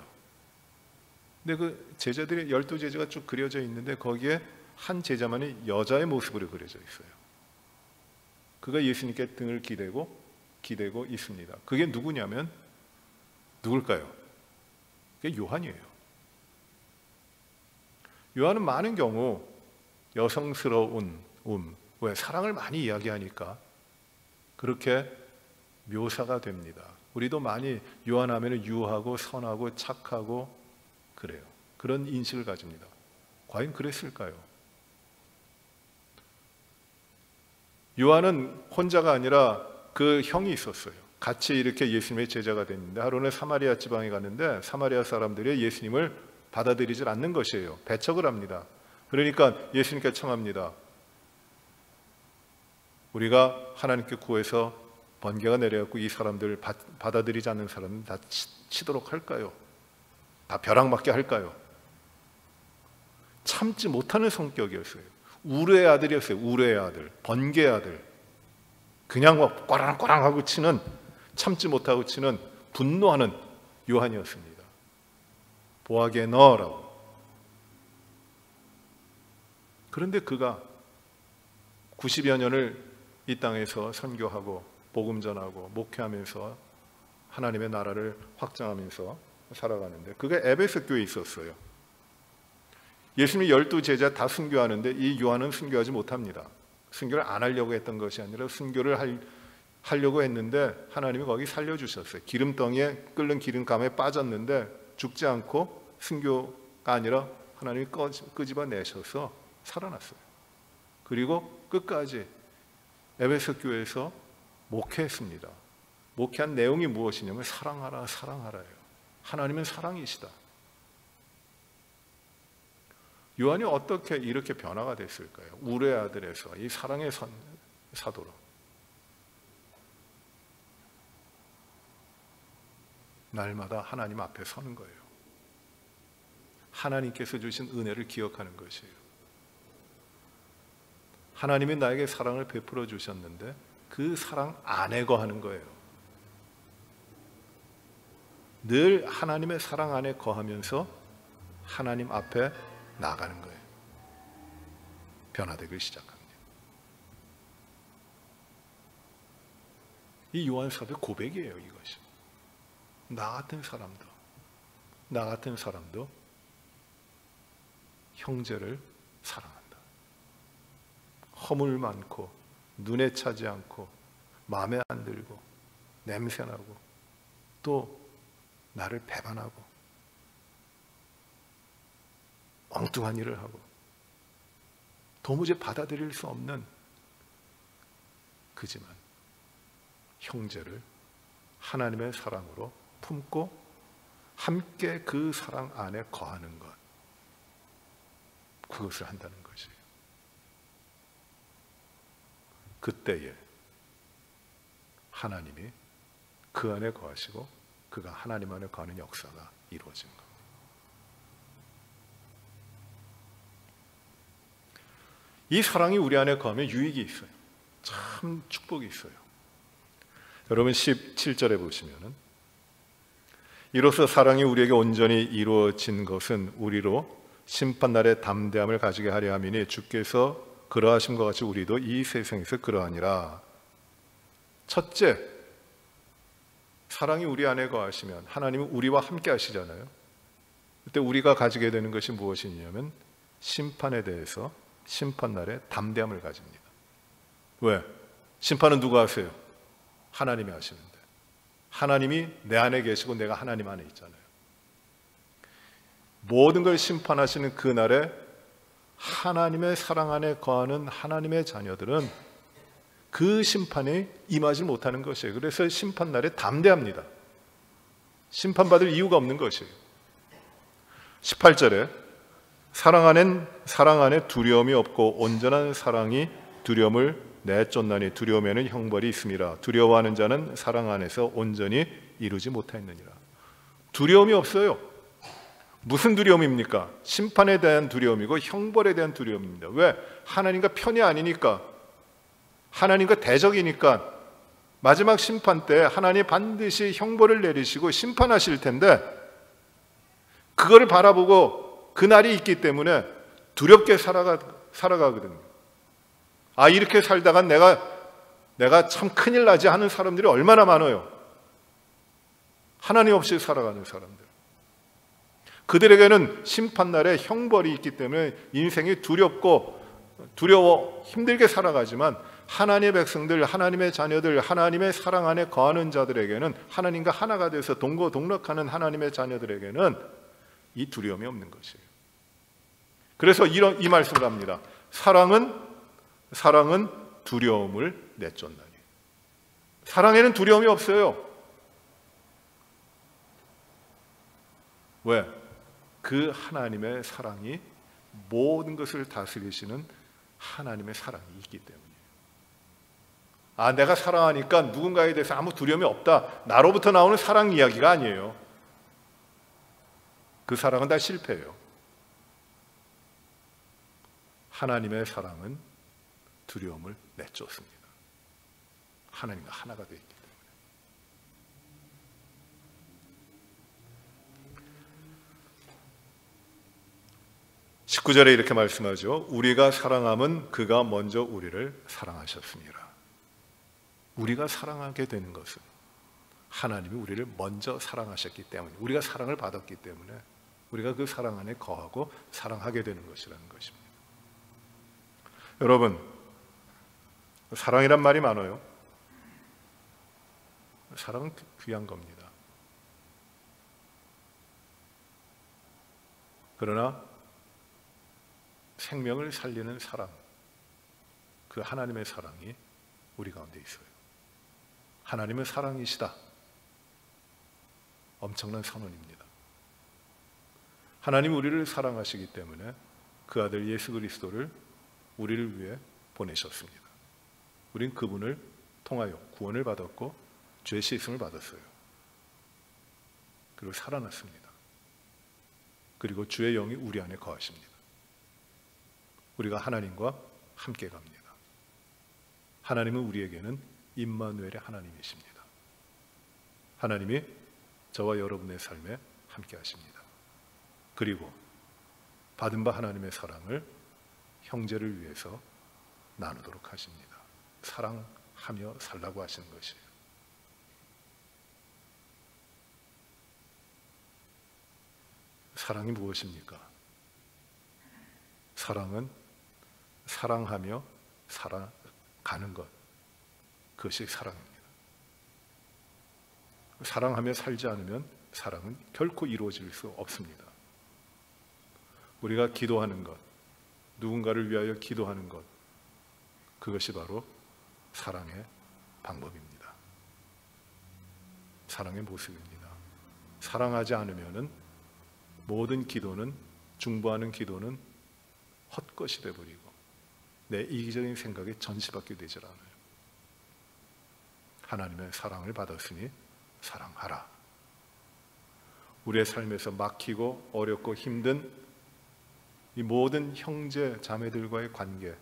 근데 그 제자들이 12제자가 쭉 그려져 있는데 거기에 한 제자만이 여자의 모습으로 그려져 있어요. 그가 예수님께 등을 기대고 있습니다. 그게 누구냐면 누굴까요? 그게 요한이에요. 요한은 많은 경우 여성스러운 왜 사랑을 많이 이야기하니까 그렇게 묘사가 됩니다. 우리도 많이 요한하면 유하고 선하고 착하고 그래요. 그런 인식을 가집니다. 과연 그랬을까요? 요한은 혼자가 아니라 그 형이 있었어요. 같이 이렇게 예수님의 제자가 됐는데 하루는 사마리아 지방에 갔는데 사마리아 사람들이 예수님을 받아들이질 않는 것이에요. 배척을 합니다. 그러니까 예수님께 청합니다. 우리가 하나님께 구해서 번개가 내려갖고 이 사람들 받아들이지 않는 사람은 다 치도록 할까요? 다 벼락맞게 할까요? 참지 못하는 성격이었어요. 우르의 아들이었어요. 우르의 아들, 번개의 아들. 그냥 막 꼬랑꼬랑 하고 치는, 참지 못하고 치는 분노하는 요한이었습니다. 보아게 너라고. 그런데 그가 90여 년을 이 땅에서 선교하고 복음 전하고 목회하면서 하나님의 나라를 확장하면서 살아가는데 그게 에베소 교회에 있었어요. 예수님이 12제자 다 순교하는데 이 요한은 순교하지 못합니다. 순교를 안 하려고 했던 것이 아니라 순교를 하려고 했는데 하나님이 거기 살려주셨어요. 기름덩이에 끓는 기름감에 빠졌는데 죽지 않고 순교가 아니라 하나님이 끄집어내셔서 살아났어요. 그리고 끝까지 에베소 교회에서 목회했습니다. 목회한 내용이 무엇이냐면 사랑하라 사랑하라예요. 하나님은 사랑이시다. 요한이 어떻게 이렇게 변화가 됐을까요? 우르의 아들에서 이 사랑의 사도로 날마다 하나님 앞에 서는 거예요. 하나님께서 주신 은혜를 기억하는 것이에요. 하나님이 나에게 사랑을 베풀어 주셨는데 그 사랑 안에 거하는 거예요. 늘 하나님의 사랑 안에 거하면서 하나님 앞에 나가는 거예요. 변화되기 시작합니다. 이 요한 사도의 고백이에요. 이것이 나 같은 사람도 형제를 사랑한다. 허물 많고 눈에 차지 않고 마음에 안 들고 냄새나고 또 나를 배반하고 엉뚱한 일을 하고 도무지 받아들일 수 없는 그지만 형제를 하나님의 사랑으로 품고 함께 그 사랑 안에 거하는 것, 그것을 한다는 것이에요. 그때에 하나님이 그 안에 거하시고 그가 하나님 안에 거하는 역사가 이루어진 겁니다. 이 사랑이 우리 안에 거하면 유익이 있어요. 참 축복이 있어요. 여러분 17절에 보시면은 이로써 사랑이 우리에게 온전히 이루어진 것은 우리로 심판날에 담대함을 가지게 하려 함이니 주께서 그러하심과 같이 우리도 이 세상에서 그러하니라. 첫째, 사랑이 우리 안에 거하시면 하나님은 우리와 함께 하시잖아요. 그때 우리가 가지게 되는 것이 무엇이냐면 심판에 대해서 심판날에 담대함을 가집니다. 왜? 심판은 누가 하세요? 하나님이 하시는데 하나님이 내 안에 계시고 내가 하나님 안에 있잖아요. 모든 걸 심판하시는 그날에 하나님의 사랑 안에 거하는 하나님의 자녀들은 그 심판에 임하지 못하는 것이에요. 그래서 심판날에 담대합니다. 심판받을 이유가 없는 것이에요. 18절에 사랑 안에 두려움이 없고 온전한 사랑이 두려움을 내쫓나니 두려움에는 형벌이 있음이라. 두려워하는 자는 사랑 안에서 온전히 이루지 못하였느니라. 두려움이 없어요. 무슨 두려움입니까? 심판에 대한 두려움이고 형벌에 대한 두려움입니다. 왜? 하나님과 편이 아니니까, 하나님과 대적이니까. 마지막 심판 때 하나님이 반드시 형벌을 내리시고 심판하실 텐데 그거를 바라보고 그날이 있기 때문에 두렵게 살아가거든요. 아, 이렇게 살다가 내가 참 큰일 나지 하는 사람들이 얼마나 많아요. 하나님 없이 살아가는 사람들. 그들에게는 심판날에 형벌이 있기 때문에 인생이 두려워 힘들게 살아가지만 하나님의 백성들, 하나님의 자녀들, 하나님의 사랑 안에 거하는 자들에게는, 하나님과 하나가 돼서 동거동락하는 하나님의 자녀들에게는 이 두려움이 없는 것이에요. 그래서 이 말씀을 합니다. 사랑은 두려움을 내쫓나니. 사랑에는 두려움이 없어요. 왜? 그 하나님의 사랑이 모든 것을 다스리시는 하나님의 사랑이 있기 때문이에요. 내가 사랑하니까 누군가에 대해서 아무 두려움이 없다. 나로부터 나오는 사랑 이야기가 아니에요. 그 사랑은 다 실패예요. 하나님의 사랑은 두려움을 내쫓습니다. 하나님과 하나가 되어 있기 때문에. 19절에 이렇게 말씀하죠. 우리가 사랑함은 그가 먼저 우리를 사랑하셨습니다. 우리가 사랑하게 되는 것은 하나님이 우리를 먼저 사랑하셨기 때문에, 우리가 사랑을 받았기 때문에 우리가 그 사랑 안에 거하고 사랑하게 되는 것이라는 것입니다. 여러분, 사랑이란 말이 많아요. 사랑은 귀한 겁니다. 그러나 생명을 살리는 사랑, 그 하나님의 사랑이 우리 가운데 있어요. 하나님은 사랑이시다. 엄청난 선언입니다. 하나님 우리를 사랑하시기 때문에 그 아들 예수 그리스도를 우리를 위해 보내셨습니다. 우린 그분을 통하여 구원을 받았고 죄 씻음을 받았어요. 그리고 살아났습니다. 그리고 주의 영이 우리 안에 거하십니다. 우리가 하나님과 함께 갑니다. 하나님은 우리에게는 임마누엘의 하나님이십니다. 하나님이 저와 여러분의 삶에 함께 하십니다. 그리고 받은 바 하나님의 사랑을 형제를 위해서 나누도록 하십니다. 사랑하며 살라고 하시는 것이에요. 사랑이 무엇입니까? 사랑은 사랑하며 살아가는 것, 그것이 사랑입니다. 사랑하며 살지 않으면 사랑은 결코 이루어질 수 없습니다. 우리가 기도하는 것, 누군가를 위하여 기도하는 것, 그것이 바로 사랑의 방법입니다. 사랑의 모습입니다. 사랑하지 않으면 모든 기도는, 중보하는 기도는 헛것이 되어버리고 내 이기적인 생각에 전시받게 되질 않아요. 하나님의 사랑을 받았으니 사랑하라. 우리의 삶에서 막히고 어렵고 힘든 이 모든 형제 자매들과의 관계,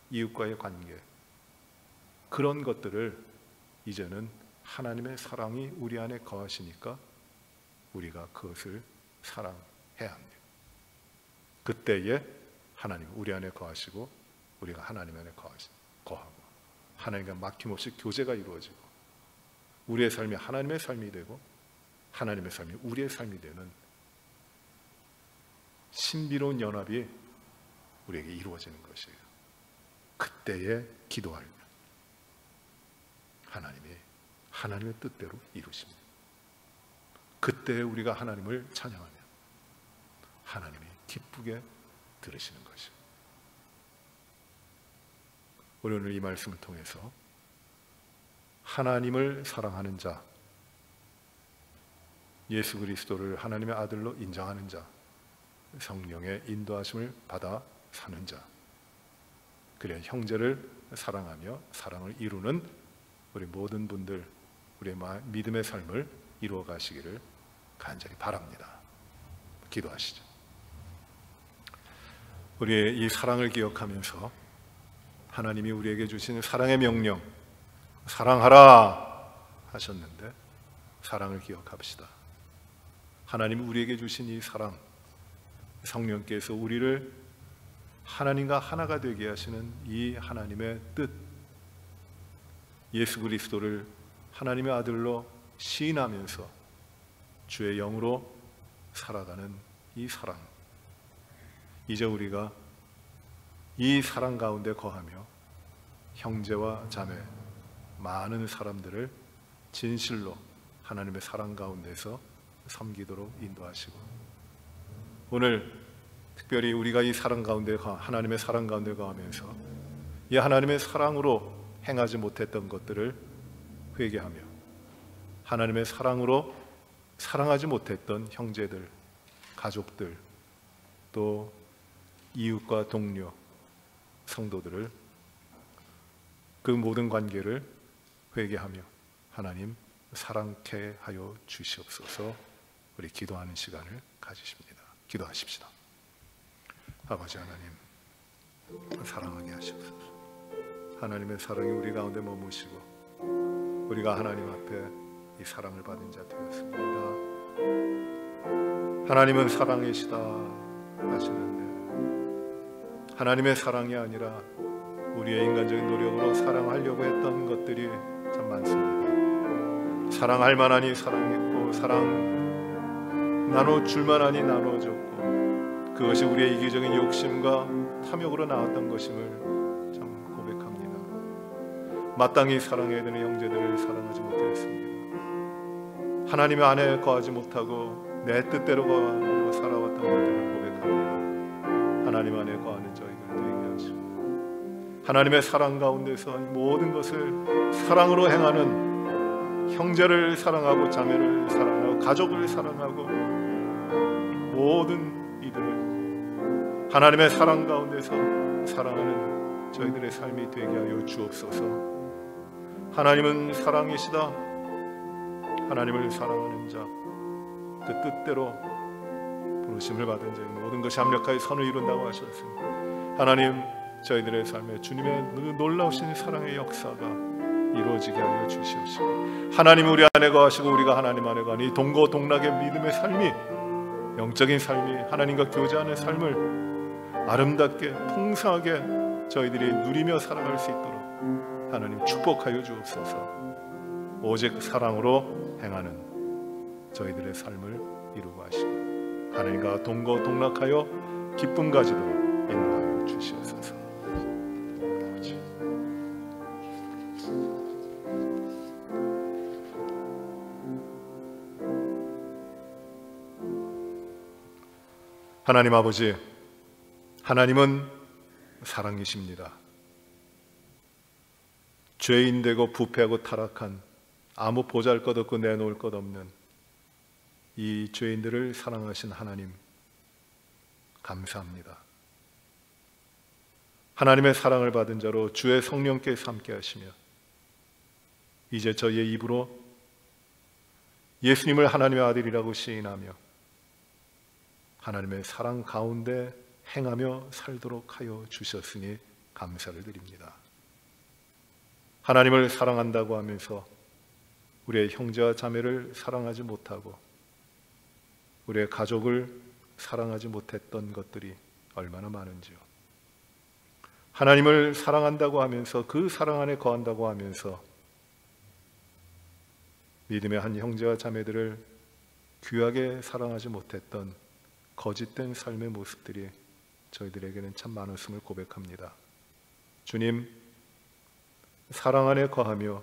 이웃과의 관계, 그런 것들을 이제는 하나님의 사랑이 우리 안에 거하시니까 우리가 그것을 사랑해야 합니다. 그때에 하나님 우리 안에 거하시고 우리가 하나님 안에 거하고 하나님과 막힘없이 교제가 이루어지고 우리의 삶이 하나님의 삶이 되고 하나님의 삶이 우리의 삶이 되는 신비로운 연합이 우리에게 이루어지는 것이에요. 그때에 기도하면 하나님이 하나님의 뜻대로 이루십니다. 그때에 우리가 하나님을 찬양하면 하나님이 기쁘게 들으시는 것이에요. 우리 오늘 이 말씀을 통해서 하나님을 사랑하는 자, 예수 그리스도를 하나님의 아들로 인정하는 자, 성령의 인도하심을 받아 사는 자, 그래 형제를 사랑하며 사랑을 이루는 우리 모든 분들, 우리의 믿음의 삶을 이루어 가시기를 간절히 바랍니다. 기도하시죠. 우리의 이 사랑을 기억하면서 하나님이 우리에게 주신 사랑의 명령, 사랑하라 하셨는데 사랑을 기억합시다. 하나님이 우리에게 주신 이 사랑, 성령께서 우리를 하나님과 하나가 되게 하시는 이 하나님의 뜻, 예수 그리스도를 하나님의 아들로 시인하면서 주의 영으로 살아가는 이 사랑, 이제 우리가 이 사랑 가운데 거하며 형제와 자매, 많은 사람들을 진실로 하나님의 사랑 가운데서 섬기도록 인도하시고, 오늘 특별히 우리가 이 사랑 가운데 하나님의 사랑 가운데 거하면서 이 하나님의 사랑으로 행하지 못했던 것들을 회개하며 하나님의 사랑으로 사랑하지 못했던 형제들, 가족들, 또 이웃과 동료, 성도들을, 그 모든 관계를 회개하며 하나님 사랑케 하여 주시옵소서. 우리 기도하는 시간을 가지십니다. 기도하십시다. 아버지 하나님, 사랑하게 하시옵소서. 하나님의 사랑이 우리 가운데 머무시고 우리가 하나님 앞에 이 사랑을 받은 자 되었습니다. 하나님은 사랑이시다 하시는데 하나님의 사랑이 아니라 우리의 인간적인 노력으로 사랑하려고 했던 것들이 참 많습니다. 사랑할 만하니 사랑했고, 사랑 나눠줄 만하니 나눠줬고, 그것이 우리의 이기적인 욕심과 탐욕으로 나왔던 것임을 참 고백합니다. 마땅히 사랑해야 되는 형제들을 사랑하지 못했습니다. 하나님의 안에 거하지 못하고 내 뜻대로 거하고 살아왔던 것들을 고백합니다. 하나님 안에 거하는 저희들 되게 하시고, 하나님의 사랑 가운데서 모든 것을 사랑으로 행하는 형제를 사랑하고 자매를 사랑하고 가족을 사랑하고 모든 이들을 하나님의 사랑 가운데서 사랑하는 저희들의 삶이 되게 하여 주옵소서. 하나님은 사랑이시다. 하나님을 사랑하는 자, 그 뜻대로 부르심을 받은 자의 모든 것이 합력하여 선을 이룬다고 하셨습니다. 하나님, 저희들의 삶에 주님의 놀라우신 사랑의 역사가 이루어지게 하여 주시옵시고, 하나님 우리 안에 거하시고 우리가 하나님 안에 거하니 이 동고동락의 믿음의 삶이, 영적인 삶이, 하나님과 교제하는 삶을 아름답게 풍성하게 저희들이 누리며 살아갈 수 있도록 하나님 축복하여 주옵소서. 오직 사랑으로 행하는 저희들의 삶을 이루고 하시고 하나님과 동고동락하여 기쁨 가지도록 인도하여 주시옵소서. 하나님 아버지, 하나님은 사랑이십니다. 죄인 되고 부패하고 타락한, 아무 보잘것없고 내놓을 것 없는 이 죄인들을 사랑하신 하나님, 감사합니다. 하나님의 사랑을 받은 자로 주의 성령께서 함께 하시며 이제 저희의 입으로 예수님을 하나님의 아들이라고 시인하며 하나님의 사랑 가운데 행하며 살도록 하여 주셨으니 감사를 드립니다. 하나님을 사랑한다고 하면서 우리의 형제와 자매를 사랑하지 못하고 우리의 가족을 사랑하지 못했던 것들이 얼마나 많은지요. 하나님을 사랑한다고 하면서 그 사랑 안에 거한다고 하면서 믿음의 한 형제와 자매들을 귀하게 사랑하지 못했던 거짓된 삶의 모습들이 저희들에게는 참 많았음을 고백합니다. 주님, 사랑 안에 거하며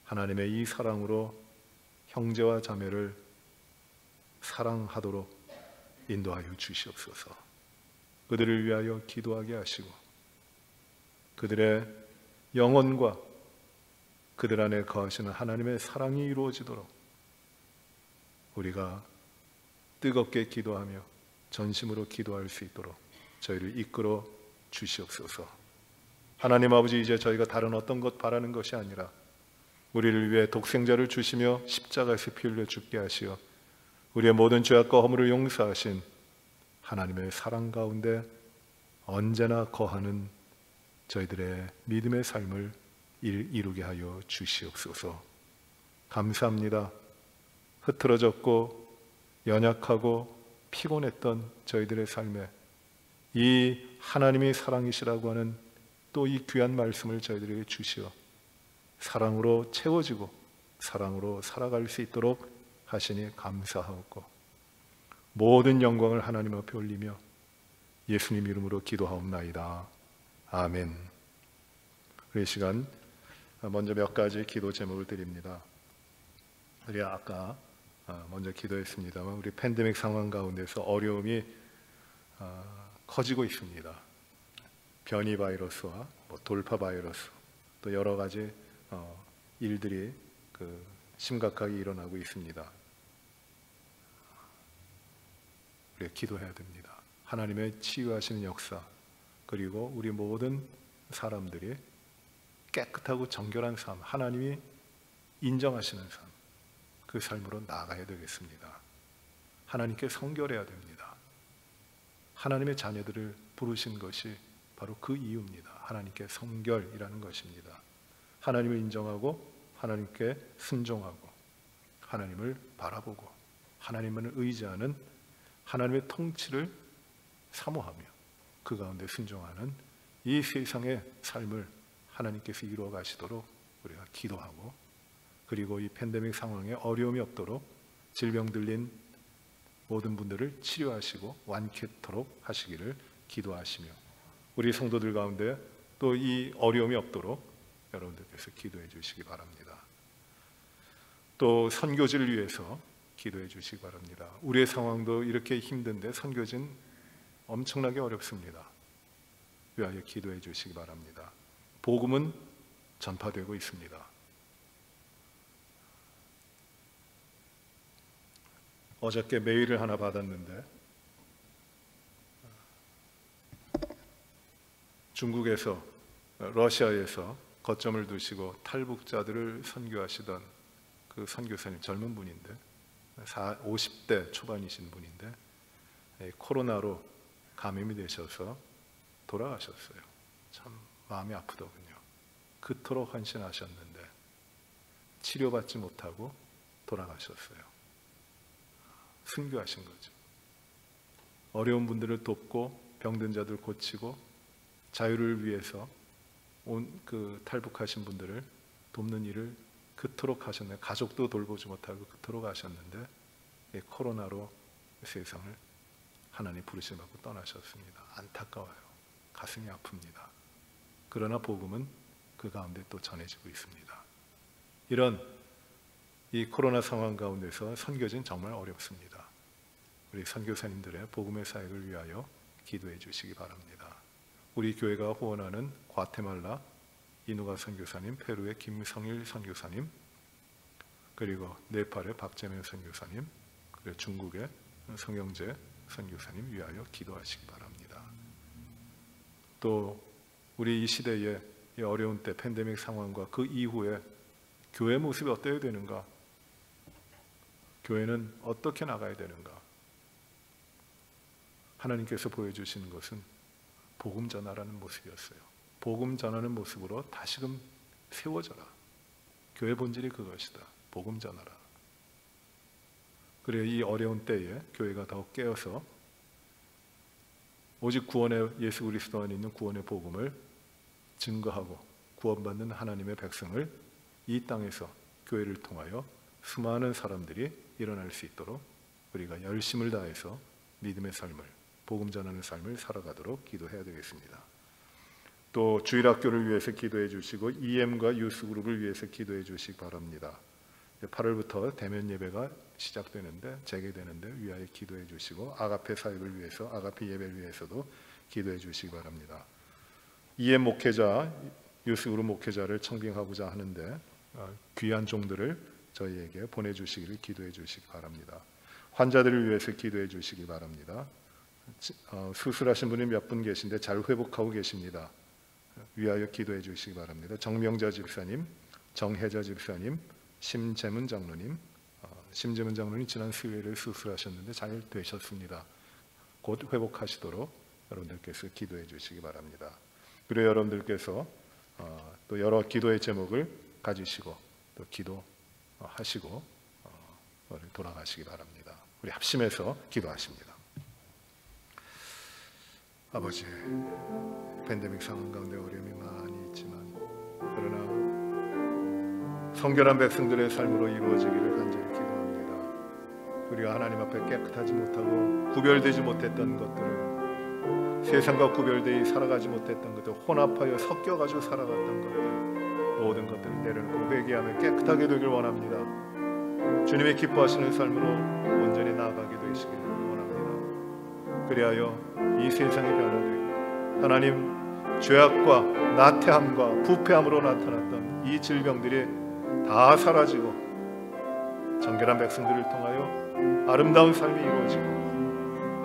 하나님의 이 사랑으로 형제와 자매를 사랑하도록 인도하여 주시옵소서. 그들을 위하여 기도하게 하시고 그들의 영혼과 그들 안에 거하시는 하나님의 사랑이 이루어지도록 우리가 뜨겁게 기도하며 전심으로 기도할 수 있도록 저희를 이끌어 주시옵소서. 하나님 아버지, 이제 저희가 다른 어떤 것 바라는 것이 아니라 우리를 위해 독생자를 주시며 십자가에서 피 흘려 죽게 하시어 우리의 모든 죄악과 허물을 용서하신 하나님의 사랑 가운데 언제나 거하는 저희들의 믿음의 삶을 이루게 하여 주시옵소서. 감사합니다. 흐트러졌고 연약하고 피곤했던 저희들의 삶에 이 하나님이 사랑이시라고 하는 또 이 귀한 말씀을 저희들에게 주시어 사랑으로 채워지고 사랑으로 살아갈 수 있도록 하시니 감사하옵고 모든 영광을 하나님 앞에 올리며 예수님 이름으로 기도하옵나이다. 아멘. 이 시간 먼저 몇 가지 기도 제목을 드립니다. 우리 아까 먼저 기도했습니다만 우리 팬데믹 상황 가운데서 어려움이 커지고 있습니다. 변이 바이러스와 돌파 바이러스, 또 여러 가지 일들이 심각하게 일어나고 있습니다. 우리가 기도해야 됩니다. 하나님의 치유하시는 역사, 그리고 우리 모든 사람들이 깨끗하고 정결한 삶, 하나님이 인정하시는 삶, 그 삶으로 나아가야 되겠습니다. 하나님께 성결해야 됩니다. 하나님의 자녀들을 부르신 것이 바로 그 이유입니다. 하나님께 성결이라는 것입니다. 하나님을 인정하고 하나님께 순종하고 하나님을 바라보고 하나님을 의지하는 하나님의 통치를 사모하며 그 가운데 순종하는 이 세상의 삶을 하나님께서 이루어 가시도록 우리가 기도하고, 그리고 이 팬데믹 상황에 어려움이 없도록 질병 들린 모든 분들을 치료하시고 완쾌토록 하시기를 기도하시며, 우리 성도들 가운데 또 이 어려움이 없도록 여러분들께서 기도해 주시기 바랍니다. 또 선교지를 위해서 기도해 주시기 바랍니다. 우리의 상황도 이렇게 힘든데 선교지는 엄청나게 어렵습니다. 위하여 기도해 주시기 바랍니다. 복음은 전파되고 있습니다. 어저께 메일을 하나 받았는데 중국에서, 러시아에서 거점을 두시고 탈북자들을 선교하시던 그 선교사님, 젊은 분인데 50대 초반이신 분인데 코로나로 감염이 되셔서 돌아가셨어요. 참 마음이 아프더군요. 그토록 헌신하셨는데 치료받지 못하고 돌아가셨어요. 순교하신 거죠. 어려운 분들을 돕고 병든 자들 고치고 자유를 위해서 그 탈북하신 분들을 돕는 일을 그토록 하셨네. 가족도 돌보지 못하고 그토록 하셨는데 코로나로 세상을 하나님 부르심 받고 떠나셨습니다. 안타까워요. 가슴이 아픕니다. 그러나 복음은 그 가운데 또 전해지고 있습니다. 이런 이 코로나 상황 가운데서 선교지는 정말 어렵습니다. 우리 선교사님들의 복음의 사역을 위하여 기도해 주시기 바랍니다. 우리 교회가 후원하는 과테말라 이누가 선교사님, 페루의 김성일 선교사님, 그리고 네팔의 박재면 선교사님, 그리고 중국의 성영재 선교사님 위하여 기도하시기 바랍니다. 또 우리 이 시대의 이 어려운 때 팬데믹 상황과 그 이후에 교회 모습이 어때야 되는가? 교회는 어떻게 나가야 되는가? 하나님께서 보여주시는 것은 복음 전하라는 모습이었어요. 복음 전하는 모습으로 다시금 세워져라. 교회 본질이 그것이다. 복음 전하라. 그래, 이 어려운 때에 교회가 더욱 깨어서 오직 구원의, 예수 그리스도 안에 있는 구원의 복음을 증거하고 구원받는 하나님의 백성을 이 땅에서 교회를 통하여 수많은 사람들이 일어날 수 있도록 우리가 열심을 다해서 믿음의 삶을, 복음 전하는 삶을 살아가도록 기도해야 되겠습니다. 또 주일학교를 위해서 기도해 주시고 EM과 유스그룹을 위해서 기도해 주시기 바랍니다. 8월부터 대면 예배가 시작되는데, 재개되는데 위하여 기도해 주시고, 아가페 사역을 위해서, 아가페 예배를 위해서도 기도해 주시기 바랍니다. EM 목회자, 유스그룹 목회자를 청빙하고자 하는데 귀한 종들을 저희에게 보내주시기를 기도해 주시기 바랍니다. 환자들을 위해서 기도해 주시기 바랍니다. 수술하신 분이 몇 분 계신데 잘 회복하고 계십니다. 위하여 기도해 주시기 바랍니다. 정명자 집사님, 정혜자 집사님, 심재문 장로님, 심재문 장로님 지난 수요일에 수술하셨는데 잘 되셨습니다. 곧 회복하시도록 여러분들께서 기도해 주시기 바랍니다. 그리고 여러분들께서 또 여러 기도의 제목을 가지시고 또 기도하시고 돌아가시기 바랍니다. 우리 합심해서 기도하십니다. 아버지, 팬데믹 상황 가운데 어려움이 많이 있지만 그러나 성결한 백성들의 삶으로 이루어지기를 간절히 기도합니다. 우리 우리가 하나님 앞에 깨끗하지 못하고 구별되지 못했던 것들을, 세상과 구별되어 살아가지 못했던 것들, 혼합하여 섞여가지고 살아갔던 것들, 모든 것들을 내려놓고 회개하며 깨끗하게 되길 원합니다. 주님의 기뻐하시는 삶으로 온전히 나아가게 되시기를 원합니다. 그리하여 이 세상이 변화되고 하나님 죄악과 나태함과 부패함으로 나타났던 이 질병들이 다 사라지고 정결한 백성들을 통하여 아름다운 삶이 이루어지고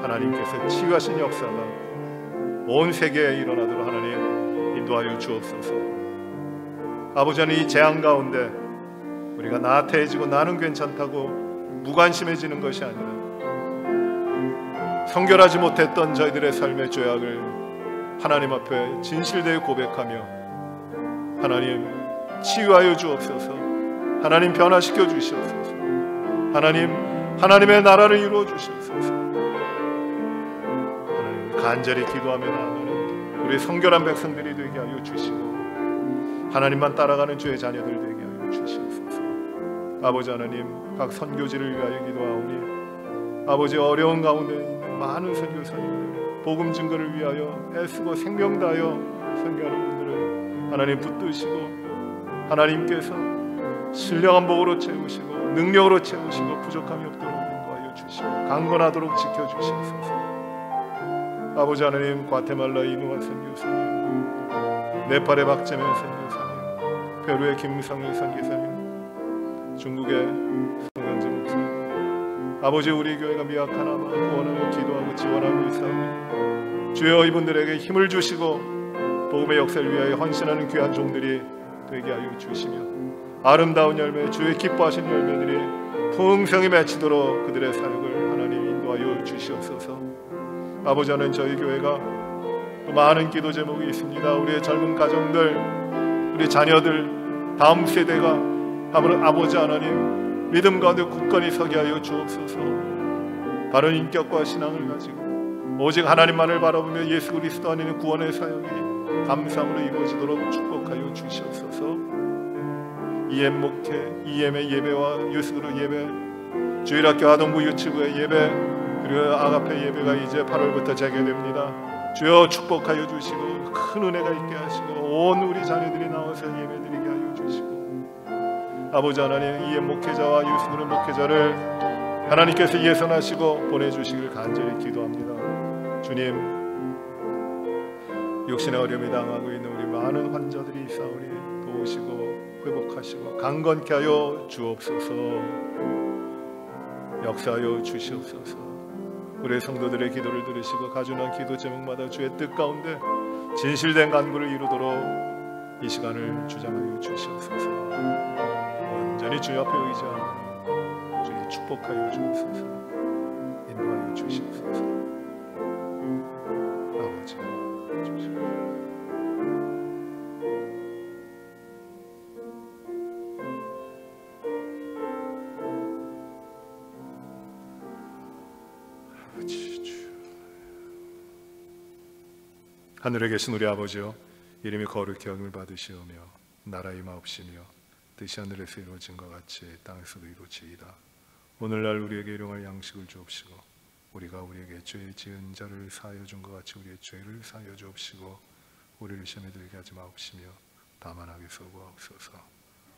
하나님께서 치유하신 역사가 온 세계에 일어나도록 하나님 인도하여 주옵소서. 아버지 하나님, 이 재앙 가운데 우리가 나태해지고 나는 괜찮다고 무관심해지는 것이 아니라 성결하지 못했던 저희들의 삶의 죄악을 하나님 앞에 진실되게 고백하며 하나님 치유하여 주옵소서. 하나님 변화시켜 주시옵소서. 하나님의 나라를 이루어 주시옵소서. 하나님 간절히 기도하며 나아가는 우리 성결한 백성들이 되게 하여 주시고 하나님만 따라가는 주의 자녀들 되게 하여 주시옵소서. 아버지 하나님, 각 선교지를 위하여 기도하오니 아버지 어려운 가운데 있는 많은 선교사님들 복음 증거를 위하여 애쓰고 생명 다하여 선교하는 분들을 하나님 붙드시고 하나님께서 신령한 복으로 채우시고 능력으로 채우시고 부족함이 없도록 인도하여 주시고 강건하도록 지켜주시옵소서. 아버지 하나님, 과테말라 이누아 선교사님, 네팔의 박재면 선교사님, 페루의 김상일 선교사님, 중국의 송영재 목사님, 아버지 우리 교회가 미약하나마 구원하고 기도하고 지원하고 있사오니 주여 이분들에게 힘을 주시고 복음의 역사를 위하여 헌신하는 귀한 종들이 되게 하여 주시며 아름다운 열매, 주의 기뻐하신 열매들이 풍성히 맺히도록 그들의 사역을 하나님 인도하여 주시옵소서. 아버지 하나님, 저희 교회가 또 많은 기도 제목이 있습니다. 우리의 젊은 가정들, 우리 자녀들, 다음 세대가 아버지 하나님 믿음 가운데 굳건히 서게 하여 주옵소서. 바른 인격과 신앙을 가지고 오직 하나님만을 바라보며 예수 그리스도 안에는 구원의 사역이 감사함으로 이루어지도록 축복하여 주시옵소서. EM 목회, EM의 예배와 유스그룹 예배, 주일학교 아동부 유치부의 예배, 그리고 아가페 예배가 이제 8월부터 재개됩니다. 주여 축복하여 주시고 큰 은혜가 있게 하시고 온 우리 자녀들이 나와서 예배드리게 하여 주시고 아버지 하나님, EM 목회자와 유스그룹 목회자를 하나님께서 예선하시고 보내주시길 간절히 기도합니다. 주님, 육신의 어려움이 당하고 있는 우리 많은 환자들이 있사오니 도우시고 회복하시고 강건케 하여 주옵소서. 역사하여 주시옵소서. 우리 성도들의 기도를 들으시고 가준한 기도 제목마다 주의 뜻 가운데 진실된 간구를 이루도록 이 시간을 주장하여 주시옵소서. 완전히 주의 앞에 의지하며 주의 축복하여 주옵소서. 인도하여 주시옵소서. 아버지 주시옵소서. 하늘에 계신 우리 아버지여, 이름이 거룩히 여김을 받으시오며 나라의 마옵시며 뜻이 하늘에서 이루어진 것 같이 땅에서도 이루어지이다. 오늘날 우리에게 일용할 양식을 주옵시고 우리가 우리에게 죄 지은 자를 사하여 준 것 같이 우리의 죄를 사하여 주옵시고 우리를 시험에 들게 하지 마옵시며 다만 악에서 구하옵소서.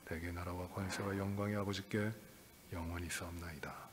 대개 나라와 권세와 영광이 아버지께 영원히 싸움나이다.